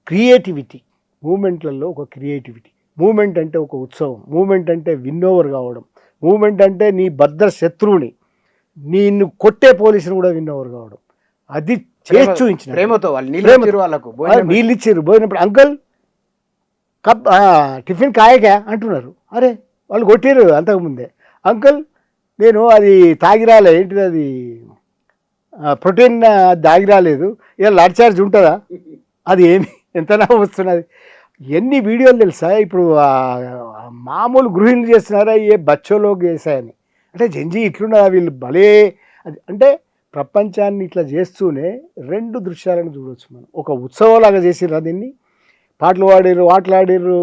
క్రియేటివిటీ. మూమెంట్లలో ఒక క్రియేటివిటీ. మూమెంట్ అంటే ఒక ఉత్సవం, మూమెంట్ అంటే విన్ ఓవర్ కావడం, మూమెంట్ అంటే నీ భద్ర శత్రువుని, నిన్ను కొట్టే పోలీసుని కూడా విన్ ఓవర్ కావడం. అది చేసి చూపించిన ప్రేమతో నీళ్ళు ఇచ్చారు. పోయినప్పుడు అంకుల్ కప్ టిఫిన్ కాయగా అంటున్నారు. అరే వాళ్ళు కొట్టారు అంతకుముందే. అంకుల్ నేను అది తాగిరాలే, ఏంటిది అది ప్రోటీన్ తాగి రాలేదు, ఇలా లాడ్ చార్జ్ ఉంటుందా, అది ఏమి ఎంతనా వస్తున్నది. ఎన్ని వీడియోలు తెలుసా ఇప్పుడు, మామూలు గృహిణులు చేస్తున్నారా ఏ బచ్చోలోకి చేశాయని. అంటే జంజీ ఇట్లున్నదా వీళ్ళు భలే. అంటే ప్రపంచాన్ని ఇట్లా చేస్తూనే 2 దృశ్యాలను చూడవచ్చు మనం. ఒక ఉత్సవంలాగా చేసిర్రు, దీన్ని పాటలు పాడిర్రు, ఆటలాడిర్రు,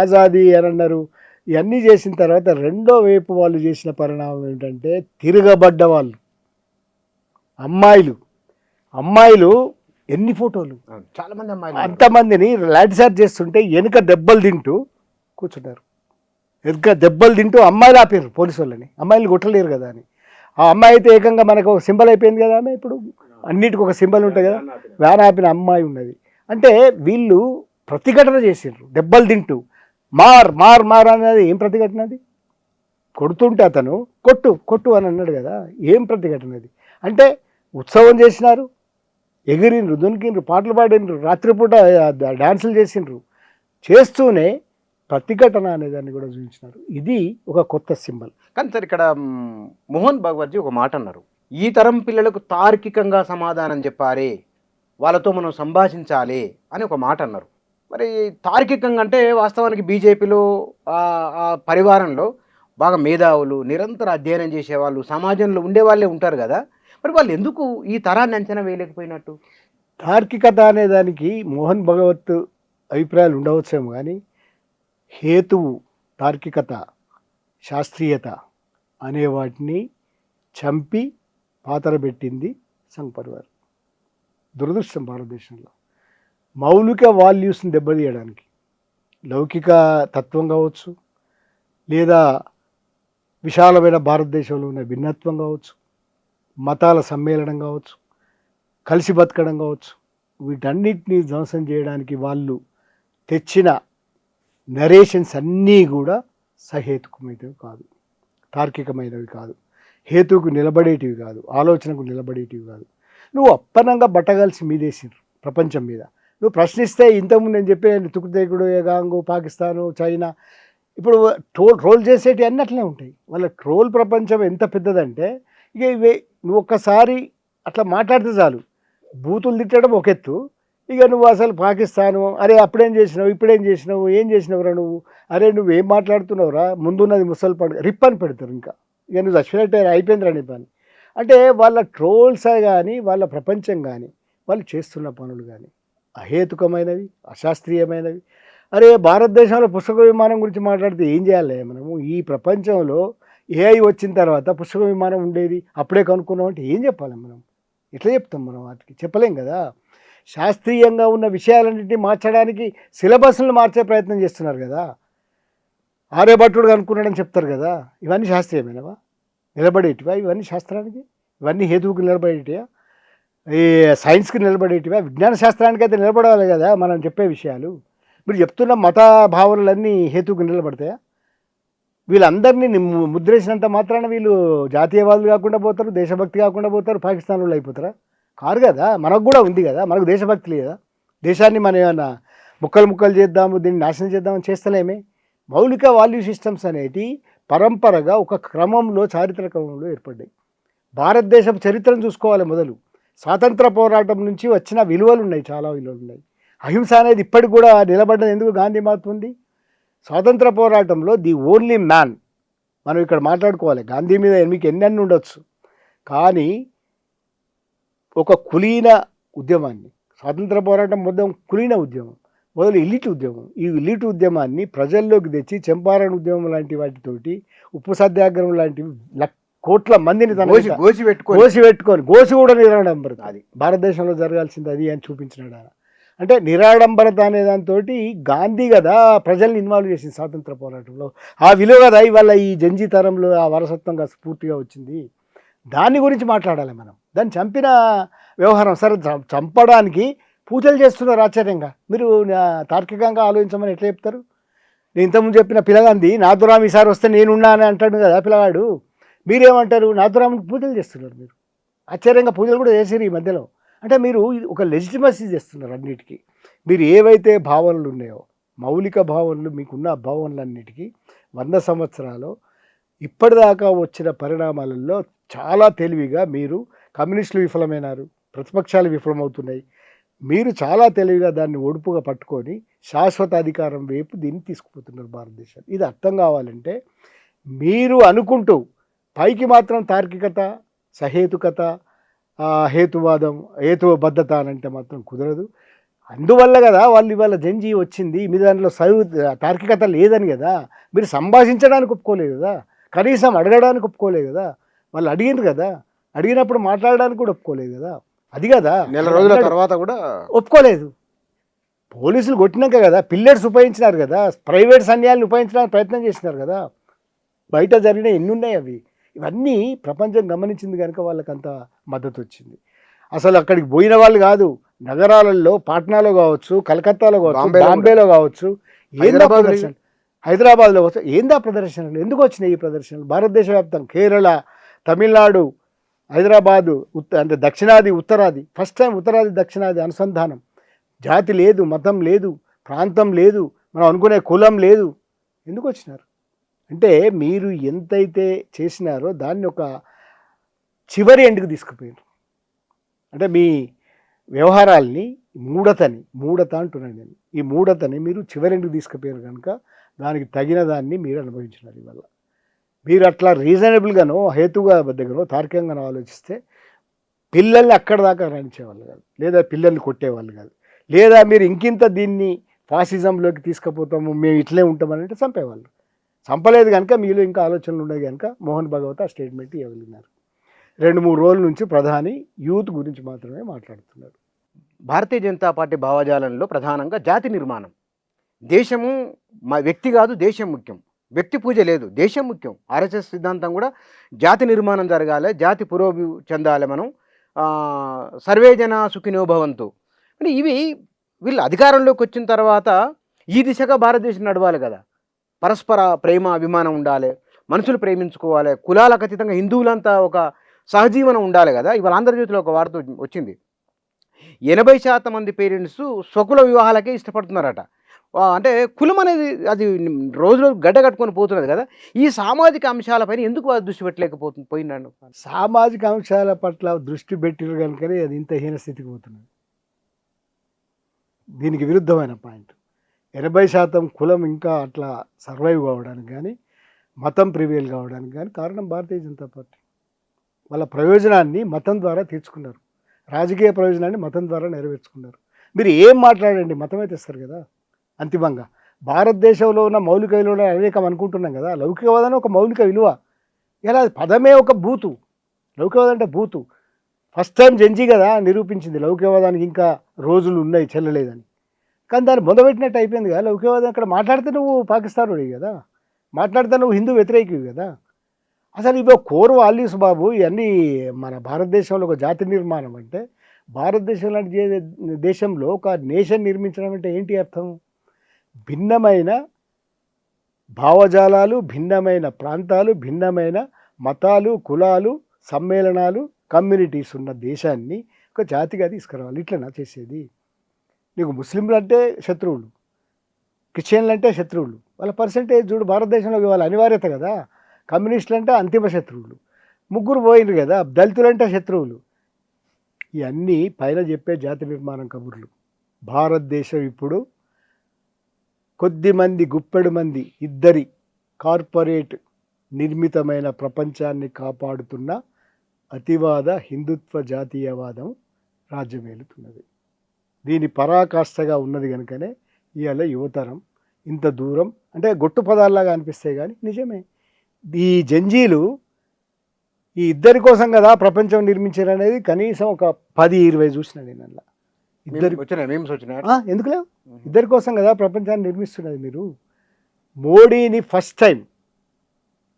ఆజాదీ అని అన్నారు. ఇవన్నీ చేసిన తర్వాత రెండో వైపు వాళ్ళు చేసిన పరిణామం ఏంటంటే తిరగబడ్డ వాళ్ళు, అమ్మాయిలు ఎన్ని ఫోటోలు, చాలా మంది అమ్మాయిలు అంతమందిని లాఠీచార్జ్ చేస్తుంటే వెనుక దెబ్బలు తింటూ కూర్చుంటారు. వెనుక దెబ్బలు తింటూ అమ్మాయిలు ఆపారు పోలీసు వాళ్ళని, అమ్మాయిలు కొట్టలేరు కదా అని. ఆ అమ్మాయి అయితే ఏకంగా మనకు ఒక సింబల్ అయిపోయింది కదా. ఆమె ఇప్పుడు అన్నిటికీ ఒక సింబల్ ఉంటుంది కదా, వ్యాన్ ఆపిన అమ్మాయి ఉన్నది. అంటే వీళ్ళు ప్రతిఘటన చేసిండ్రు దెబ్బలు తింటూ. మార్ మార్ మార్ అనేది ఏం ప్రతిఘటన? అది కొడుతుంటే అతను కొట్టు కొట్టు అని అన్నాడు కదా, ఏం ప్రతిఘటన అది? అంటే ఉత్సవం చేసినారు, ఎగిరిండ్రు, దునికిండ్రు, పాటలు పాడినరు, రాత్రిపూట డ్యాన్సులు చేసిండ్రు, చేస్తూనే ప్రతిఘటన అనేదాన్ని కూడా చూపించినారు. ఇది ఒక కొత్త సింబల్. కానీ సార్ ఇక్కడ మోహన్ భగవత్జీ ఒక మాట అన్నారు, ఈ తరం పిల్లలకు తార్కికంగా సమాధానం చెప్పాలి, వాళ్ళతో మనం సంభాషించాలి అని ఒక మాట అన్నారు. మరి తార్కికంగా అంటే వాస్తవానికి బీజేపీలో ఆ పరివారంలో బాగా మేధావులు, నిరంతర అధ్యయనం చేసేవాళ్ళు, సమాజంలో ఉండేవాళ్ళే ఉంటారు గదా! మరి వాళ్ళు ఎందుకు ఈ తరాన్ని అంచనా వేయలేకపోయినట్టు? తార్కికత అనే దానికి మోహన్ భగవత్ అభిప్రాయాలు ఉండవచ్చేమో కానీ హేతువు, తార్కికత, శాస్త్రీయత అనే వాటిని చంపి పాతరబెట్టింది సంఘ్ పరివార్. దురదృష్టం భారతదేశంలో. మౌలిక వాల్యూస్ని దెబ్బతీయడానికి లౌకిక తత్వం కావచ్చు, లేదా విశాలమైన భారతదేశంలో ఉన్న భిన్నత్వం కావచ్చు, మతాల సమ్మేళనం కావచ్చు, కలిసి బతకడం కావచ్చు, వీటన్నిటిని ధ్వంసం చేయడానికి వాళ్ళు తెచ్చిన నరేషన్స్ అన్నీ కూడా సహేతుకమైనవి కాదు, తార్కికమైనవి కాదు, హేతువుకు నిలబడేటివి కాదు, ఆలోచనకు నిలబడేటివి కాదు. నువ్వు అప్పనంగా బట్టగలిసి మీదేసిండ్రు ప్రపంచం మీద. నువ్వు ప్రశ్నిస్తే ఇంతకుముందు నేను చెప్పే తుకుతేకుడు, ఎగాంగు, పాకిస్తాను, చైనా, ఇప్పుడు ట్రోల్ చేసేటివి అన్నీ అట్లనే ఉంటాయి. వాళ్ళ ట్రోల్ ప్రపంచం ఎంత పెద్దదంటే ఇక ఇవే నువ్వు ఒక్కసారి అట్లా మాట్లాడితే చాలు, బూతులు తిట్టడం ఒక ఎత్తు, ఇక నువ్వు అసలు పాకిస్తాను, అరే అప్పుడేం చేసినావు, ఇప్పుడేం చేసినావు, ఏం చేసినవురా నువ్వు, అరే నువ్వేం మాట్లాడుతున్నావురా, ముందున్నది ముసలి పండుగ రిప్పని పెడతారు. ఇంకా ఇక నువ్వు చచ్చినట్టే అయిపోయిందిరా నీ పని. అంటే వాళ్ళ ట్రోల్సే కానీ వాళ్ళ ప్రపంచం కానీ వాళ్ళు చేస్తున్న పనులు కానీ అహేతుకమైనవి, అశాస్త్రీయమైనవి. అరే భారతదేశంలో పుష్పక విమానం గురించి మాట్లాడితే ఏం చేయాలి మనము? ఈ ప్రపంచంలో ఏఐ వచ్చిన తర్వాత పుష్పక విమానం ఉండేది అప్పుడే కనుక్కున్నాం అంటే ఏం చెప్పాలి మనం? ఎట్లా చెప్తాం మనం? వాటికి చెప్పలేం కదా. శాస్త్రీయంగా ఉన్న విషయాలన్నింటినీ మార్చడానికి సిలబస్లను మార్చే ప్రయత్నం చేస్తున్నారు కదా. ఆర్యభట్టుడు కనుక్కున్నాడని చెప్తారు కదా. ఇవన్నీ శాస్త్రీయమైనవా? నిలబడేటివా ఇవన్నీ శాస్త్రానికి? ఇవన్నీ హేతువుకి నిలబడేటివా? ఈ సైన్స్కి నిలబడేటివా? విజ్ఞాన శాస్త్రానికి అయితే నిలబడాలి కదా మనం చెప్పే విషయాలు. మీరు చెప్తున్న మత భావనలన్నీ హేతువుకి నిలబడతాయా? వీళ్ళందరినీ ముద్రేసినంత మాత్రాన వీళ్ళు జాతీయవాదులు కాకుండా పోతారు, దేశభక్తి కాకుండా పోతారు, పాకిస్తాన్ వాళ్ళు అయిపోతారా? కారు కదా. మనకు కూడా ఉంది కదా, మనకు దేశభక్తి లేదా? దేశాన్ని మనం ఏమన్నా ముక్కలు ముక్కలు చేద్దాము, దీన్ని నాశనం చేద్దామని చేస్తలేమే. మౌలిక వాల్యూ సిస్టమ్స్ అనేటి పరంపరగా ఒక క్రమంలో, చారిత్రక క్రమంలో ఏర్పడ్డాయి. భారతదేశం చరిత్రను చూసుకోవాలి. మొదలు స్వాతంత్ర పోరాటం నుంచి వచ్చిన విలువలు ఉన్నాయి, చాలా విలువలు ఉన్నాయి. అహింస అనేది ఇప్పటికి కూడా నిలబడ్డది ఎందుకు? గాంధీ మహాత్మ ఉంది. స్వాతంత్ర పోరాటంలో ది ఓన్లీ మ్యాన్, మనం ఇక్కడ మాట్లాడుకోవాలి. గాంధీ మీద మీకు ఎన్నెన్ని ఉండొచ్చు, కానీ ఒక కులీన ఉద్యమాన్ని, స్వాతంత్ర పోరాటం మొత్తం కులీన ఉద్యమం, మొదలు ఎలిట్ ఉద్యమం. ఈ ఎలిట్ ఉద్యమాన్ని ప్రజల్లోకి తెచ్చి చంపారణ ఉద్యమం లాంటి వాటితోటి, ఉప్పు సత్యాగ్రహం లాంటివి కోట్ల మందిని గోసి పెట్టుకొని గోసి కూడా నిరాడంబరత, అది భారతదేశంలో జరగాల్సింది అది అని చూపించినాడు ఆయన. అంటే నిరాడంబరత అనే దాంతో గాంధీ కదా ప్రజల్ని ఇన్వాల్వ్ చేసింది స్వాతంత్ర పోరాటంలో. ఆ విలువ కదా ఇవాళ ఈ జంజీ తరంలో ఆ వారసత్వంగా స్ఫూర్తిగా వచ్చింది. దాని గురించి మాట్లాడాలి మనం. దాన్ని చంపిన వ్యవహారం సరే, చంపడానికి పూజలు చేస్తున్నారు ఆశ్చర్యంగా. మీరు తార్కికంగా ఆలోచించమని ఎట్లా చెప్తారు? నేను ఇంతకుముందు చెప్పిన పిల్లగాంది నాథురామ్ ఈసారి వస్తే నేనున్నా అని అంటాడు కదా పిల్లగాడు. మీరేమంటారు? నాథురామ్కి పూజలు చేస్తున్నారు మీరు. ఆశ్చర్యంగా పూజలు కూడా చేసారు ఈ మధ్యలో. అంటే మీరు ఒక లెజిటిమసీ చేస్తున్నారు అన్నిటికీ. మీరు ఏవైతే భావనలు ఉన్నాయో, మౌలిక భావనలు, మీకున్న భావనలన్నిటికీ 100 సంవత్సరాలు ఇప్పటిదాకా వచ్చిన పరిణామాలలో చాలా తెలివిగా మీరు, కమ్యూనిస్టులు విఫలమైనారు, ప్రతిపక్షాలు విఫలమవుతున్నాయి, మీరు చాలా తెలివిగా దాన్ని ఒడుపుగా పట్టుకొని శాశ్వత అధికారం వైపు దీన్ని తీసుకుపోతున్నారు భారతదేశం. ఇది అర్థం కావాలంటే మీరు అనుకుంటూ పైకి మాత్రం తార్కికత, సహేతుకత, హేతువాదం, హేతుబద్ధత అని అంటే మాత్రం కుదరదు. అందువల్ల కదా వాళ్ళు ఇవాళ జంజీ వచ్చింది. మీ దాంట్లో తార్కికత లేదని కదా. మీరు సంభాషించడానికి ఒప్పుకోలేదు కదా, కనీసం అడగడానికి ఒప్పుకోలేదు కదా. వాళ్ళు అడిగినారు కదా, అడిగినప్పుడు మాట్లాడడానికి కూడా ఒప్పుకోలేదు కదా. అది కదా, నెల రోజుల తర్వాత కూడా ఒప్పుకోలేదు. పోలీసులు కొట్టినాక కదా, పిల్లర్స్ ఉపయోగించినారు కదా, ప్రైవేట్ సైన్యాలను ఉపయోగించడానికి ప్రయత్నం చేసినారు కదా. బయట జరిగిన ఎన్ని ఉన్నాయి అవి. ఇవన్నీ ప్రపంచం గమనించింది కనుక వాళ్ళకి అంత మద్దతు వచ్చింది. అసలు అక్కడికి పోయిన వాళ్ళు కాదు, నగరాలలో, పాట్నాలో కావచ్చు, కలకత్తాలో కావచ్చు, బాంబేలో కావచ్చు, హైదరాబాద్లో కావచ్చు, ఏందా ప్రదర్శనలు? ఎందుకు వచ్చినాయి ఈ ప్రదర్శనలు? భారతదేశ వ్యాప్తంగా కేరళ, తమిళనాడు, హైదరాబాదు, అంటే దక్షిణాది ఉత్తరాది, ఫస్ట్ టైం ఉత్తరాది దక్షిణాది అనుసంధానం. జాతి లేదు, మతం లేదు, ప్రాంతం లేదు, మనం అనుకునే కులం లేదు. ఎందుకు వచ్చినారు అంటే మీరు ఎంతైతే చేసినారో దాన్ని ఒక చివరి ఎండ్కి తీసుకుపోయారు. అంటే మీ వ్యవహారాల్ని మూఢత అంటున్నాను నేను. ఈ మూఢతని మీరు చివరి ఎండ్కి తీసుకుపోయారు కనుక దానికి తగిన దాన్ని మీరు అనుభవించినారు ఇవాళ. మీరు అట్లా రీజనబుల్గానో హేతుగా దగ్గర తార్కికంగానో ఆలోచిస్తే పిల్లల్ని అక్కడ దాకా రాణించేవాళ్ళు కాదు, లేదా పిల్లల్ని కొట్టేవాళ్ళు కాదు, లేదా మీరు ఇంకింత దీన్ని ఫాసిజంలోకి తీసుకుపోతాము మేము ఇట్లే ఉంటామని అంటే చంపేవాళ్ళు. చంపలేదు కనుక మీలో ఇంకా ఆలోచనలు ఉన్నాయి కనుక మోహన్ భగవత్ ఆ స్టేట్మెంట్ ఇవ్వగలిగినారు. 2-3 రోజుల నుంచి ప్రధాని యూత్ గురించి మాత్రమే మాట్లాడుతున్నారు. భారతీయ జనతా పార్టీ భావజాలంలో ప్రధానంగా జాతి నిర్మాణం. దేశము మా వ్యక్తి కాదు, దేశం ముఖ్యం. వ్యక్తి పూజ లేదు, దేశం ముఖ్యం. ఆర్ఎస్ఎస్ సిద్ధాంతం కూడా జాతి నిర్మాణం జరగాలి, జాతి పురోభి చెందాలి, మనం సర్వే జన సుఖినో భవంతు. అంటే ఇవి వీళ్ళు అధికారంలోకి వచ్చిన తర్వాత ఈ దిశగా భారతదేశం నడవాలి కదా. పరస్పర ప్రేమ అభిమానం ఉండాలి, మనుషులు ప్రేమించుకోవాలి, కులాలకు అతీతంగా హిందువులంతా ఒక సహజీవనం ఉండాలి కదా. ఇవాళ ఆంధ్రజ్యోతిలో ఒక వార్త వచ్చింది, 80% మంది పేరెంట్స్ స్వకుల వివాహాలకే ఇష్టపడుతున్నారట. అంటే కులం అనేది అది రోజు రోజు గడ్డ కట్టుకొని పోతున్నది కదా. ఈ సామాజిక అంశాలపైన ఎందుకు వారు దృష్టి పోయిందండి? సామాజిక అంశాల పట్ల దృష్టి పెట్టిన కనుకనే అది ఇంత హీనస్థితికి పోతున్నది. దీనికి విరుద్ధమైన పాయింట్ 80% కులం ఇంకా అట్లా సర్వైవ్ కావడానికి కానీ, మతం ప్రివేల్ కావడానికి కానీ కారణం భారతీయ జనతా పార్టీ. వాళ్ళ ప్రయోజనాన్ని మతం ద్వారా తీర్చుకున్నారు, రాజకీయ ప్రయోజనాన్ని మతం ద్వారా నెరవేర్చుకున్నారు. మీరు ఏం మాట్లాడండి మతమే తెస్తారు కదా. అంతిమంగా భారతదేశంలో ఉన్న మౌలిక విలువలు అనేకం అనుకుంటున్నాం కదా. లౌకికవాదం ఒక మౌలిక విలువ. ఇలా పదమే ఒక బూతు. లౌకికవాదం అంటే బూతు. ఫస్ట్ టైం జంజీ కదా నిరూపించింది లౌకికవాదానికి ఇంకా రోజులు ఉన్నాయి చెల్లలేదని. కానీ దాన్ని మొదలుపెట్టినట్టు అయిపోయింది కదా. లౌకికవాదం అక్కడ మాట్లాడితే నువ్వు పాకిస్తానుడి కదా, మాట్లాడితే నువ్వు హిందూ వ్యతిరేకివి కదా. అసలు ఇవి కోర్ వాల్యూస్ బాబు. ఇవన్నీ మన భారతదేశంలో ఒక జాతి నిర్మాణం అంటే, భారతదేశం లాంటి దేశంలో ఒక నేషన్ నిర్మించడం అంటే ఏంటి అర్థం? భిన్నమైన భావజాలాలు, భిన్నమైన ప్రాంతాలు, భిన్నమైన మతాలు, కులాలు, సమ్మేళనాలు, కమ్యూనిటీస్ ఉన్న దేశాన్ని ఒక జాతిగా తీసుకురావాలి. ఇట్లనా చేసేది? నీకు ముస్లింలు అంటే శత్రువులు, క్రిస్టియన్లు అంటే శత్రువులు. వాళ్ళ పర్సంటేజ్ చూడు భారతదేశంలో వాళ్ళ అనివార్యత కదా. కమ్యూనిస్టులు అంటే అంతిమ శత్రువులు, ముగ్గురు పోయినరు కదా. దళితులు అంటే శత్రువులు. ఇవన్నీ పైన చెప్పే జాతి నిర్మాణం కబుర్లు. భారతదేశం ఇప్పుడు కొద్దిమంది గుప్పెడు మంది ఇద్దరి కార్పొరేట్ నిర్మితమైన ప్రపంచాన్ని కాపాడుతున్న అతివాద హిందుత్వ జాతీయవాదం రాజ్యమేలుతున్నది. దీని పరాకాష్ఠగా ఉన్నది కనుకనే ఇవాళ యువతరం ఇంత దూరం అంటే గొట్టు పదాల్లాగా అనిపిస్తాయి కానీ నిజమే. ఈ జంజీలు ఈ ఇద్దరి కోసం కదా ప్రపంచం నిర్మించారు అనేది కనీసం ఒక 10-20 చూసిన నేను. అలా ఇద్దరు ఎందుకు లేవు? ఇద్దరి కోసం కదా ప్రపంచాన్ని నిర్మిస్తున్నది. మీరు మోడీని ఫస్ట్ టైం